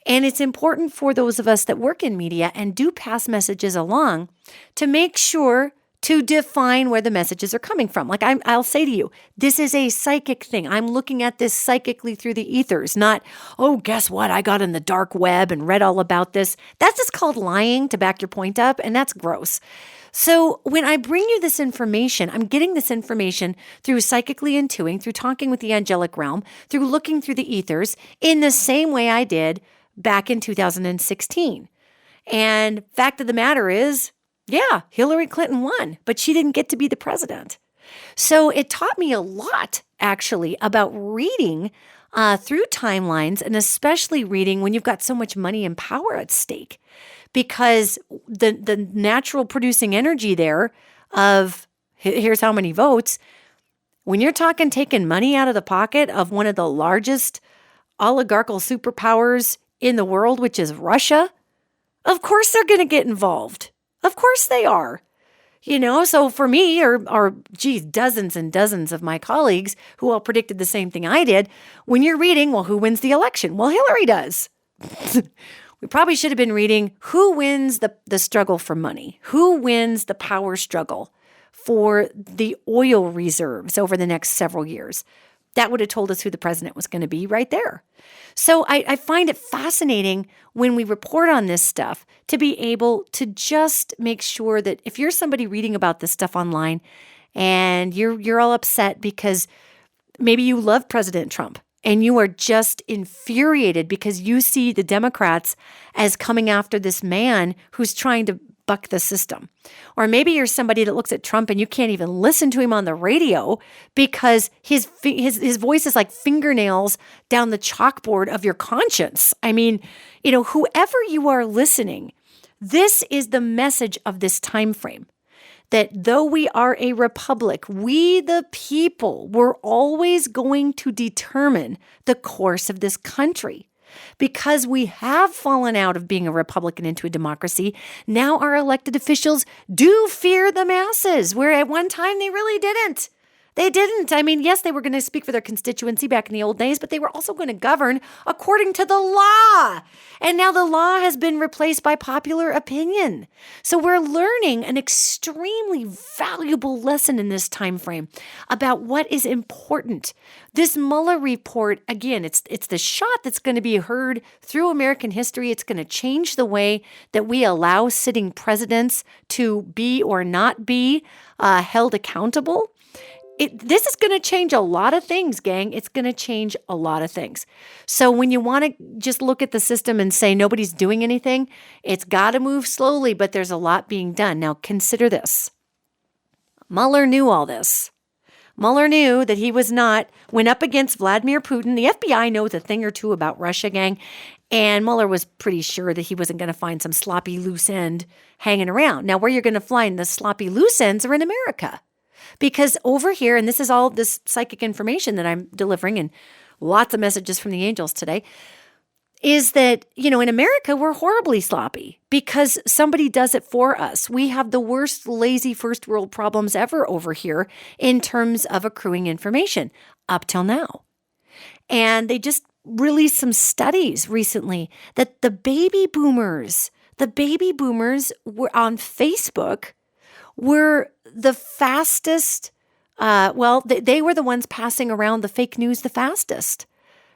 and it's important for those of us that work in media and do pass messages along to make sure to define where the messages are coming from. Like I'll say to you, this is a psychic thing. I'm looking at this psychically through the ethers, not, oh, guess what? I got in the dark web and read all about this. That's just called lying to back your point up, and that's gross. So when I bring you this information, I'm getting this information through psychically intuiting, through talking with the angelic realm, through looking through the ethers in the same way I did back in 2016. And fact of the matter is, yeah, Hillary Clinton won, but she didn't get to be the president. So it taught me a lot, actually, about reading through timelines, and especially reading when you've got so much money and power at stake. Because the natural producing energy there of here's how many votes, when you're talking taking money out of the pocket of one of the largest oligarchical superpowers in the world, which is Russia, of course they're going to get involved. Of course they are. So for me, or dozens and dozens of my colleagues who all predicted the same thing I did, when you're reading, well, who wins the election? Well, Hillary does. We probably should have been reading who wins the struggle for money, who wins the power struggle for the oil reserves over the next several years. That would have told us who the president was going to be right there. So I find it fascinating when we report on this stuff to be able to just make sure that if you're somebody reading about this stuff online and you're all upset because maybe you love President Trump, and you are just infuriated because you see the Democrats as coming after this man who's trying to buck the system. Or maybe you're somebody that looks at Trump and you can't even listen to him on the radio because his voice is like fingernails down the chalkboard of your conscience. I mean, whoever you are listening, this is the message of this time frame. that though we are a republic, we the people, we're always going to determine the course of this country. Because we have fallen out of being a republic and into a democracy, now our elected officials do fear the masses, where at one time they really didn't. They didn't. I mean, yes, they were going to speak for their constituency back in the old days, but they were also going to govern according to the law. And now the law has been replaced by popular opinion. So we're learning an extremely valuable lesson in this time frame about what is important. This Mueller report, again, it's the shot that's going to be heard through American history. It's going to change the way that we allow sitting presidents to be or not be held accountable. This is going to change a lot of things, gang. It's going to change a lot of things. So when you want to just look at the system and say nobody's doing anything, it's got to move slowly, but there's a lot being done. Now, consider this. Mueller knew all this. Mueller knew that he went up against Vladimir Putin. The FBI knows a thing or two about Russia, gang. And Mueller was pretty sure that he wasn't going to find some sloppy loose end hanging around. Now, where you're going to find the sloppy loose ends are in America. Because over here, and this is all this psychic information that I'm delivering and lots of messages from the angels today, is that, in America, we're horribly sloppy because somebody does it for us. We have the worst lazy first world problems ever over here in terms of accruing information up till now. And they just released some studies recently that the baby boomers were on Facebook were the fastest, they were the ones passing around the fake news the fastest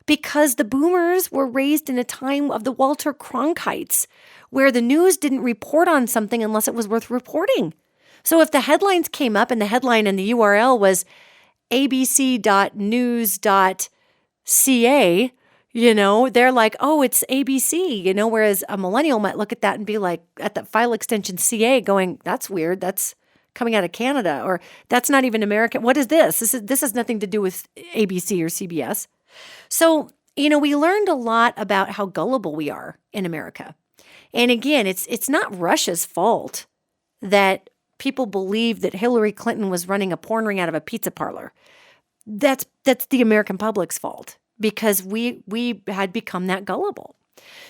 because the boomers were raised in a time of the Walter Cronkites where the news didn't report on something unless it was worth reporting. So if the headlines came up and the headline and the URL was abc.news.ca, they're like, oh, it's ABC, whereas a millennial might look at that and be like, at that file extension CA going, that's weird. That's coming out of Canada, or that's not even American. What is this? This has nothing to do with ABC or CBS. So, we learned a lot about how gullible we are in America. And again, it's not Russia's fault that people believe that Hillary Clinton was running a porn ring out of a pizza parlor. That's the American public's fault because we had become that gullible.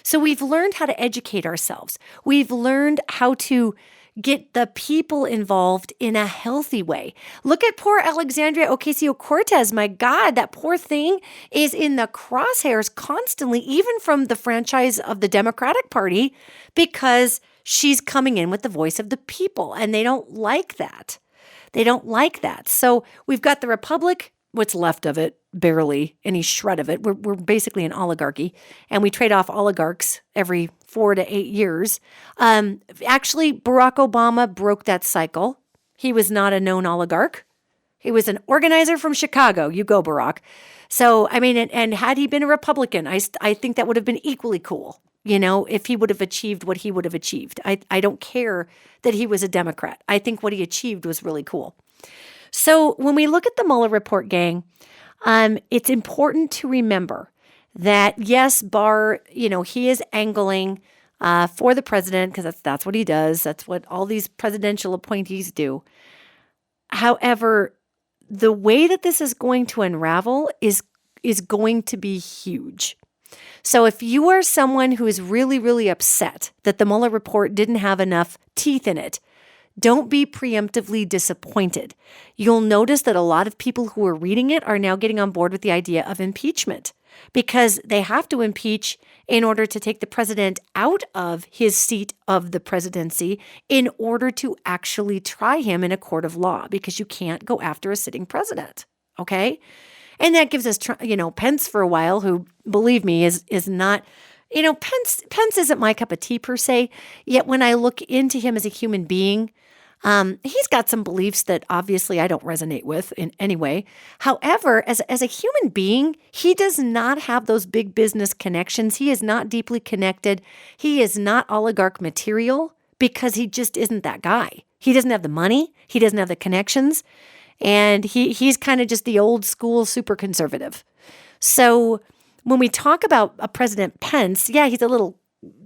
So we've learned how to educate ourselves. We've learned how to get the people involved in a healthy way. Look at poor Alexandria Ocasio-Cortez. My God, that poor thing is in the crosshairs constantly, even from the franchise of the Democratic Party, because she's coming in with the voice of the people, and they don't like that. They don't like that. So we've got the Republic, what's left of it, barely any shred of it. We're basically an oligarchy, and we trade off oligarchs every 4 to 8 years. Actually, Barack Obama broke that cycle. He was not a known oligarch. He was an organizer from Chicago. You go, Barack. So, and had he been a Republican, I think that would have been equally cool, if he would have achieved what he would have achieved. I don't care that he was a Democrat. I think what he achieved was really cool. So when we look at the Mueller Report, gang, it's important to remember that, yes, Barr, he is angling for the president because that's what he does. That's what all these presidential appointees do. However, the way that this is going to unravel is going to be huge. So if you are someone who is really, really upset that the Mueller Report didn't have enough teeth in it, don't be preemptively disappointed. You'll notice that a lot of people who are reading it are now getting on board with the idea of impeachment because they have to impeach in order to take the president out of his seat of the presidency in order to actually try him in a court of law because you can't go after a sitting president, okay? And that gives us, Pence for a while, who, believe me, is not... Pence isn't my cup of tea per se, yet when I look into him as a human being, he's got some beliefs that obviously I don't resonate with in any way. However, as a human being, he does not have those big business connections. He is not deeply connected. He is not oligarch material because he just isn't that guy. He doesn't have the money. He doesn't have the connections. And he's kind of just the old school super conservative. So when we talk about a President Pence, yeah, he's a little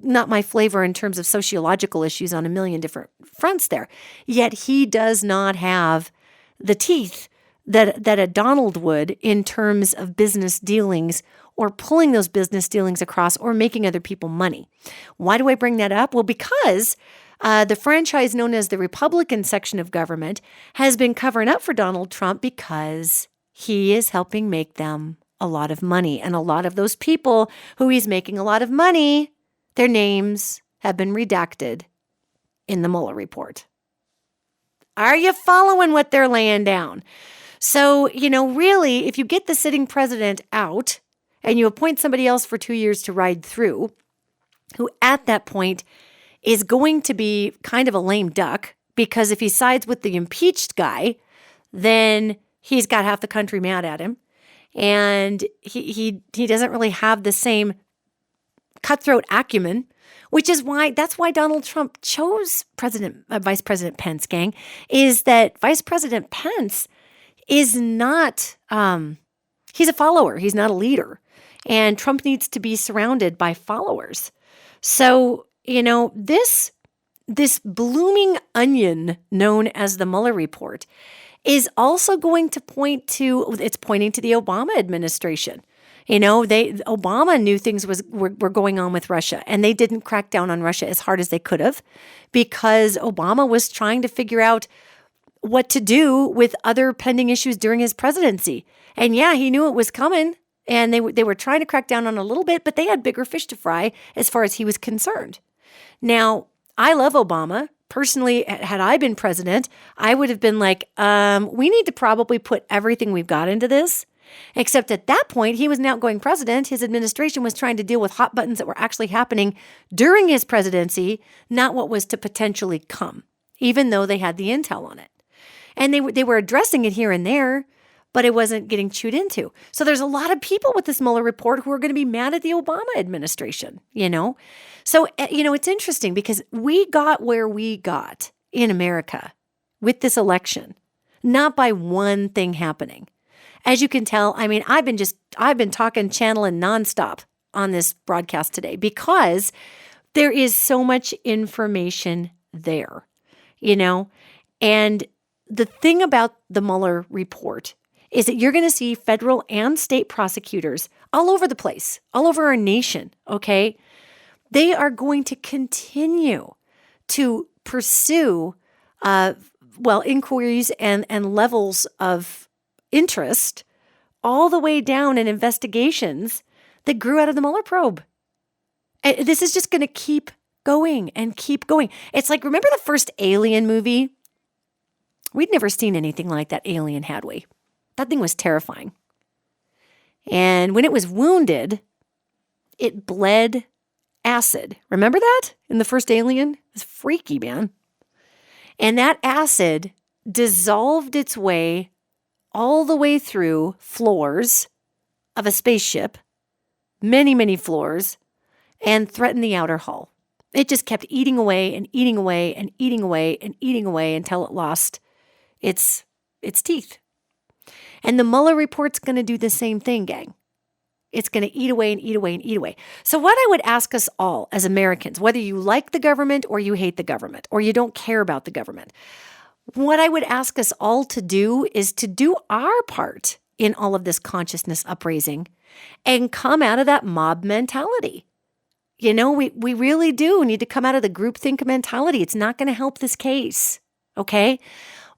not my flavor in terms of sociological issues on a million different fronts there. Yet he does not have the teeth that a Donald would in terms of business dealings or pulling those business dealings across or making other people money. Why do I bring that up? Well, because the franchise known as the Republican section of government has been covering up for Donald Trump because he is helping make them a lot of money. And a lot of those people who he's making a lot of money, their names have been redacted in the Mueller report. Are you following what they're laying down? So, really, if you get the sitting president out and you appoint somebody else for 2 years to ride through, who at that point is going to be kind of a lame duck, because if he sides with the impeached guy, then he's got half the country mad at him. And he doesn't really have the same cutthroat acumen, that's why Donald Trump chose Vice President Pence, gang, is that Vice President Pence is not, he's a follower. He's not a leader. And Trump needs to be surrounded by followers. So, this blooming onion known as the Mueller Report is also going to pointing to the Obama administration. Obama knew things were going on with Russia, and they didn't crack down on Russia as hard as they could have because Obama was trying to figure out what to do with other pending issues during his presidency. And yeah, he knew it was coming, and they were trying to crack down on it a little bit, but they had bigger fish to fry as far as he was concerned. Now, I love Obama. Personally, had I been president, I would have been like, we need to probably put everything we've got into this. Except at that point, he was an outgoing president. His administration was trying to deal with hot buttons that were actually happening during his presidency, not what was to potentially come, even though they had the intel on it. And they were addressing it here and there, but it wasn't getting chewed into. So there's a lot of people with this Mueller report who are going to be mad at the Obama administration, So, it's interesting because we got where we got in America with this election, not by one thing happening. As you can tell, I've been talking, channeling nonstop on this broadcast today because there is so much information there, and the thing about the Mueller report is that you're going to see federal and state prosecutors all over the place, all over our nation, okay? They are going to continue to pursue, inquiries and levels of interest all the way down in investigations that grew out of the Mueller probe. And this is just going to keep going and keep going. It's like, remember the first Alien movie? We'd never seen anything like that Alien, had we? That thing was terrifying. And when it was wounded, it bled acid. Remember that in the first Alien? It was freaky, man. And that acid dissolved its way all the way through floors of a spaceship, many, many floors, and threatened the outer hull. It just kept eating away and eating away and eating away and eating away until it lost its teeth. And the Mueller report's going to do the same thing, gang. It's going to eat away and eat away and eat away. So what I would ask us all as Americans, whether you like the government or you hate the government or you don't care about the government, what I would ask us all to do is to do our part in all of this consciousness upraising and come out of that mob mentality. We really do need to come out of the groupthink mentality. It's not going to help this case, okay?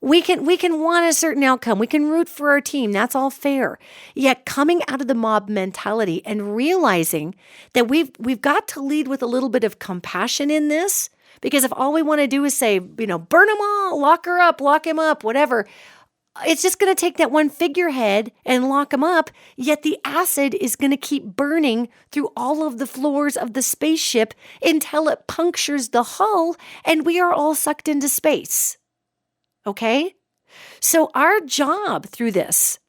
We can want a certain outcome. We can root for our team. That's all fair. Yet coming out of the mob mentality and realizing that we've got to lead with a little bit of compassion in this, because if all we want to do is say, burn them all, lock her up, lock him up, whatever, it's just going to take that one figurehead and lock him up. Yet the acid is going to keep burning through all of the floors of the spaceship until it punctures the hull and we are all sucked into space. Okay? So our job through this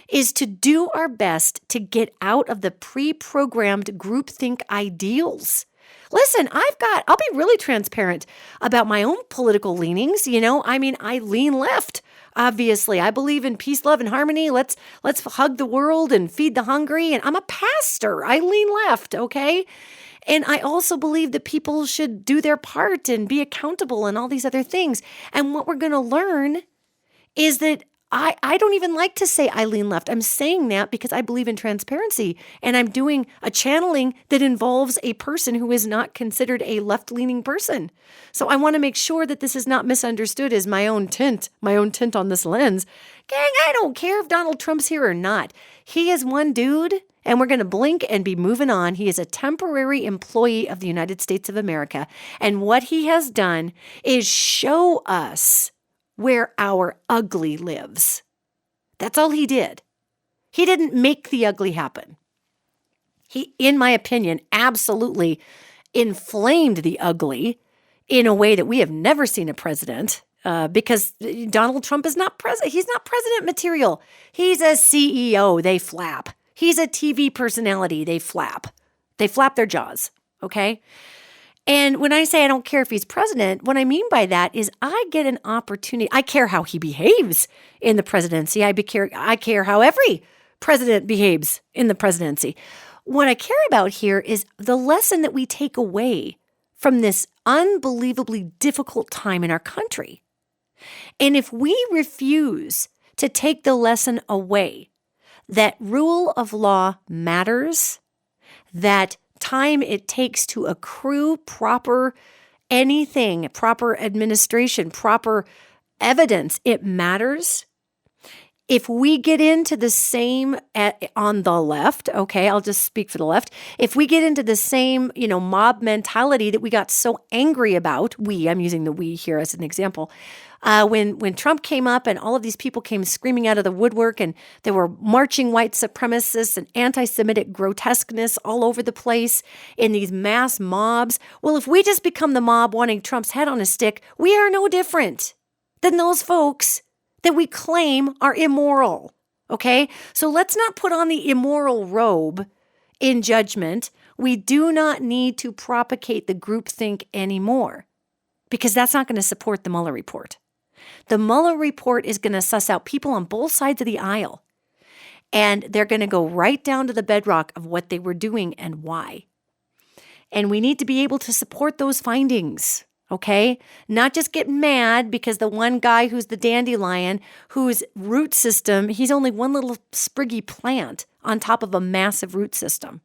is to do our best to get out of the pre-programmed groupthink ideals. Listen, I'll be really transparent about my own political leanings. I lean left, obviously. I believe in peace, love, and harmony. Let's hug the world and feed the hungry. And I'm a pastor. I lean left, okay? And I also believe that people should do their part and be accountable and all these other things. And what we're going to learn is that I don't even like to say I lean left. I'm saying that because I believe in transparency, and I'm doing a channeling that involves a person who is not considered a left-leaning person. So I want to make sure that this is not misunderstood as my own tint on this lens. Gang, I don't care if Donald Trump's here or not. He is one dude, and we're going to blink and be moving on. He is a temporary employee of the United States of America. And what he has done is show us where our ugly lives. That's all he did. He didn't make the ugly happen. He, in my opinion, absolutely inflamed the ugly in a way that we have never seen a president, because Donald Trump is not president. He's not president material. He's a CEO. They flap. He's a TV personality. They flap. They flap their jaws. Okay? And when I say I don't care if he's president, what I mean by that is I get an opportunity. I care how he behaves in the presidency. I care how every president behaves in the presidency. What I care about here is the lesson that we take away from this unbelievably difficult time in our country. And if we refuse to take the lesson away that rule of law matters, that time it takes to accrue proper anything, proper administration, proper evidence, it matters. If we get into the same on the left, okay, I'll just speak for the left. If we get into the same, mob mentality that we got so angry about, I'm using the we here as an example, when Trump came up and all of these people came screaming out of the woodwork and there were marching white supremacists and anti-Semitic grotesqueness all over the place in these mass mobs. Well, if we just become the mob wanting Trump's head on a stick, we are no different than those folks that we claim are immoral, okay? So let's not put on the immoral robe in judgment. We do not need to propagate the groupthink anymore because that's not going to support the Mueller report. The Mueller report is going to suss out people on both sides of the aisle, and they're going to go right down to the bedrock of what they were doing and why. And we need to be able to support those findings, okay? Not just get mad because the one guy who's the dandelion, whose root system, he's only one little spriggy plant on top of a massive root system.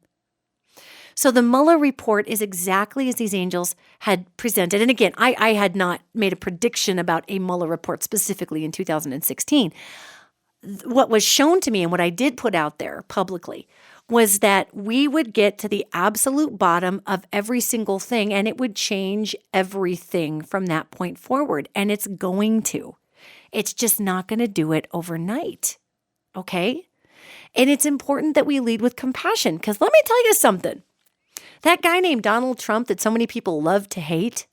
So the Mueller report is exactly as these angels had presented. And again, I had not made a prediction about a Mueller report specifically in 2016. What was shown to me and what I did put out there publicly was that we would get to the absolute bottom of every single thing, and it would change everything from that point forward. And it's going to. It's just not going to do it overnight. Okay? And it's important that we lead with compassion, because let me tell you something. That guy named Donald Trump that so many people love to hate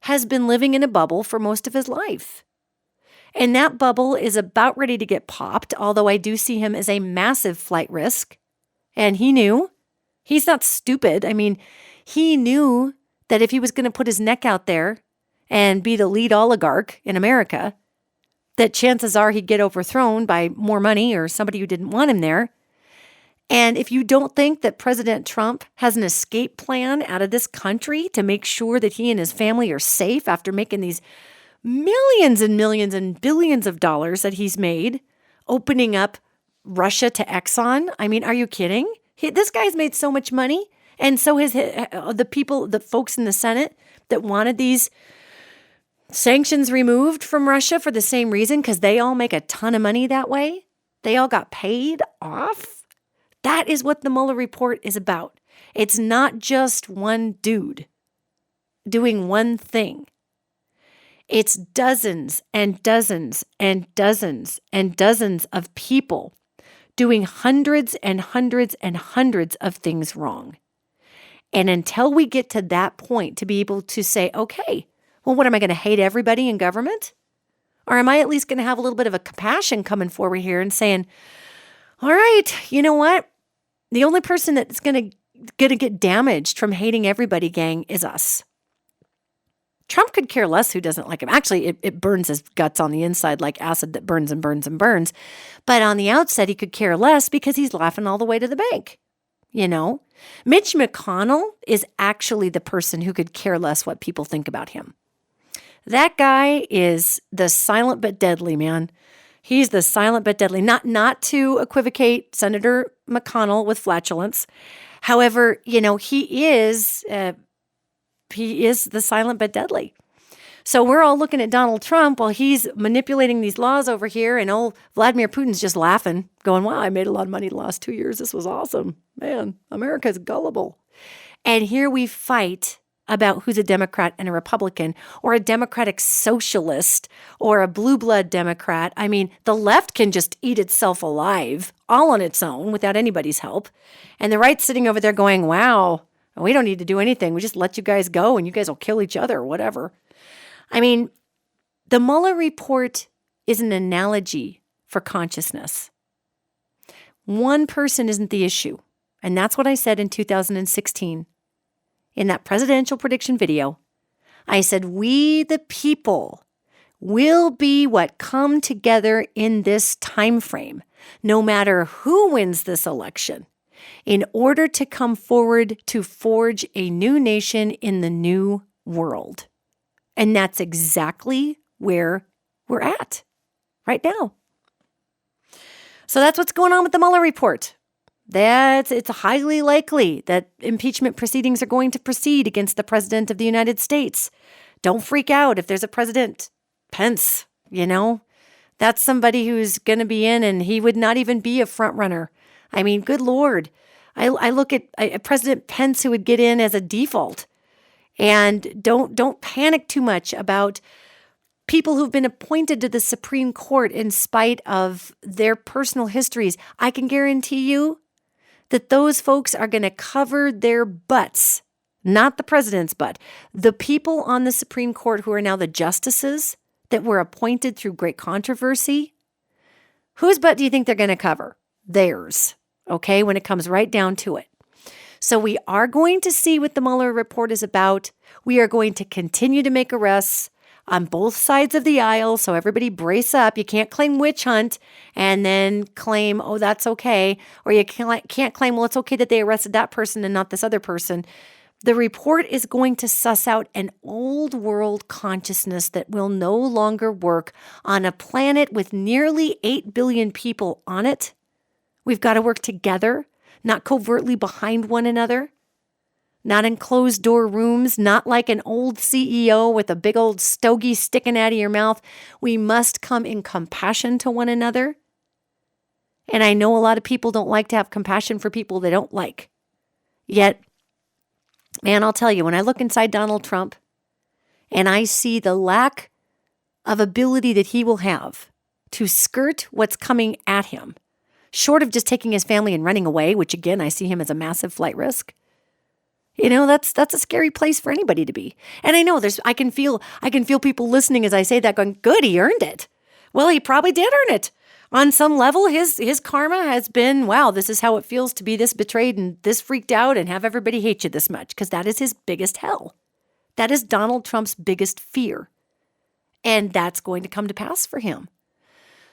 has been living in a bubble for most of his life. And that bubble is about ready to get popped, although I do see him as a massive flight risk. And he knew. He's not stupid. I mean, he knew that if he was going to put his neck out there and be the lead oligarch in America, that chances are he'd get overthrown by more money or somebody who didn't want him there. And if you don't think that President Trump has an escape plan out of this country to make sure that he and his family are safe after making these millions and millions and billions of dollars that he's made, opening up Russia to Exxon, I mean, are you kidding? This guy's made so much money. And so has the folks in the Senate that wanted these sanctions removed from Russia for the same reason, because they all make a ton of money that way. They all got paid off. That is what the Mueller report is about. It's not just one dude doing one thing. It's dozens and dozens and dozens and dozens of people doing hundreds and hundreds and hundreds of things wrong. And until we get to that point to be able to say, okay, well, what am I going to hate everybody in government? Or am I at least going to have a little bit of a compassion coming forward here and saying, all right, you know what? The only person that's going to get damaged from hating everybody, gang, is us. Trump could care less who doesn't like him. Actually, it burns his guts on the inside like acid that burns and burns and burns. But on the outset, he could care less because he's laughing all the way to the bank. Mitch McConnell is actually the person who could care less what people think about him. That guy is the silent but deadly, man. He's the silent but deadly. Not to equivocate Senator McConnell with flatulence. However, he is the silent but deadly. So we're all looking at Donald Trump while he's manipulating these laws over here, and old Vladimir Putin's just laughing, going, wow, I made a lot of money the last 2 years. This was awesome. Man, America's gullible. And here we fight about who's a Democrat and a Republican, or a Democratic socialist, or a blue blood Democrat. I mean, the left can just eat itself alive all on its own without anybody's help. And the right's sitting over there going, wow, we don't need to do anything. We just let you guys go and you guys will kill each other or whatever. I mean, the Mueller report is an analogy for consciousness. One person isn't the issue. And that's what I said in 2016. In that presidential prediction video, I said, we the people will be what come together in this time frame, no matter who wins this election, in order to come forward to forge a new nation in the new world. And that's exactly where we're at right now. So that's what's going on with the Mueller report. It's highly likely that impeachment proceedings are going to proceed against the President of the United States. Don't freak out if there's a President Pence, That's somebody who's going to be in, and he would not even be a front runner. I mean, good Lord. I look at President Pence who would get in as a default. And don't panic too much about people who've been appointed to the Supreme Court in spite of their personal histories. I can guarantee you that those folks are going to cover their butts, not the president's butt. The people on the Supreme Court who are now the justices that were appointed through great controversy, whose butt do you think they're going to cover? Theirs, okay, when it comes right down to it. So we are going to see what the Mueller report is about. We are going to continue to make arrests on both sides of the aisle. So everybody brace up. You can't claim witch hunt and then claim, oh, that's okay. Or you can't claim, well, it's okay that they arrested that person and not this other person. The report is going to suss out an old world consciousness that will no longer work on a planet with nearly 8 billion people on it. We've got to work together, not covertly behind one another, not in closed door rooms, not like an old CEO with a big old stogie sticking out of your mouth. We must come in compassion to one another. And I know a lot of people don't like to have compassion for people they don't like. Yet, man, I'll tell you, when I look inside Donald Trump and I see the lack of ability that he will have to skirt what's coming at him, short of just taking his family and running away, which again, I see him as a massive flight risk. That's a scary place for anybody to be. And I know I can feel people listening as I say that going, good, he earned it. Well, he probably did earn it. On some level, his karma has been, wow, this is how it feels to be this betrayed and this freaked out and have everybody hate you this much, because that is his biggest hell. That is Donald Trump's biggest fear. And that's going to come to pass for him.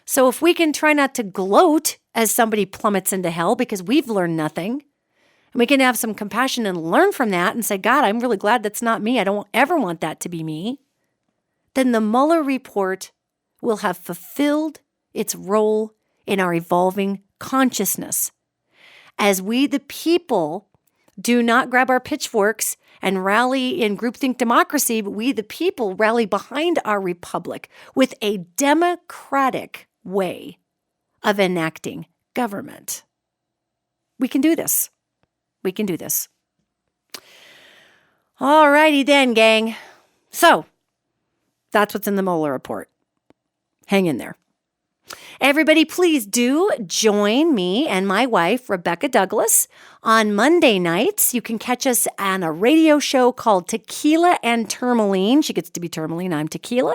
So if we can try not to gloat as somebody plummets into hell because we've learned nothing, and we can have some compassion and learn from that and say, God, I'm really glad that's not me. I don't ever want that to be me. Then the Mueller report will have fulfilled its role in our evolving consciousness. As we, the people, do not grab our pitchforks and rally in groupthink democracy, but we, the people, rally behind our republic with a democratic way of enacting government. We can do this. We can do this. All righty then, gang. So that's what's in the Mueller report. Hang in there. Everybody, please do join me and my wife, Rebecca Douglas, on Monday nights. You can catch us on a radio show called Tequila and Tourmaline. She gets to be Tourmaline. I'm Tequila.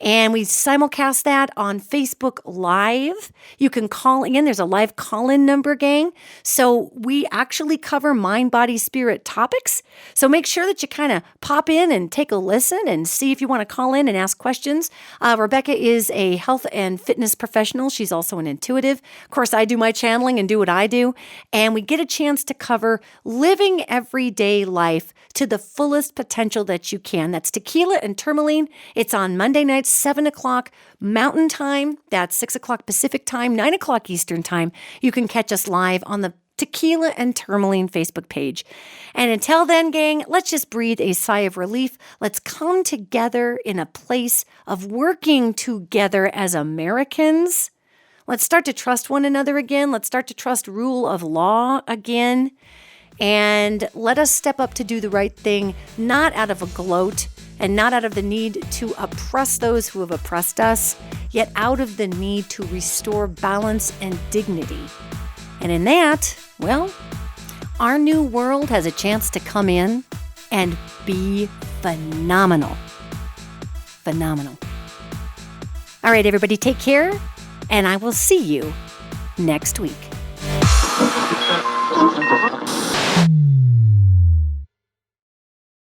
And we simulcast that on Facebook Live. You can call in. There's a live call-in number, gang. So we actually cover mind, body, spirit topics. So make sure that you kind of pop in and take a listen and see if you want to call in and ask questions. Rebecca is a health and fitness professional. She's also an intuitive. Of course, I do my channeling and do what I do. And we get a chance to cover living everyday life to the fullest potential that you can. That's tequila and tourmaline. It's on Monday nights, 7 o'clock Mountain Time. That's 6 o'clock Pacific Time, 9 o'clock Eastern Time. You can catch us live on the Tequila and Tourmaline Facebook page. And until then, gang, let's just breathe a sigh of relief. Let's come together in a place of working together as Americans. Let's start to trust one another again. Let's start to trust rule of law again. And let us step up to do the right thing, not out of a gloat and not out of the need to oppress those who have oppressed us, yet out of the need to restore balance and dignity. And in that, well, our new world has a chance to come in and be phenomenal. Phenomenal. All right, everybody, take care, and I will see you next week.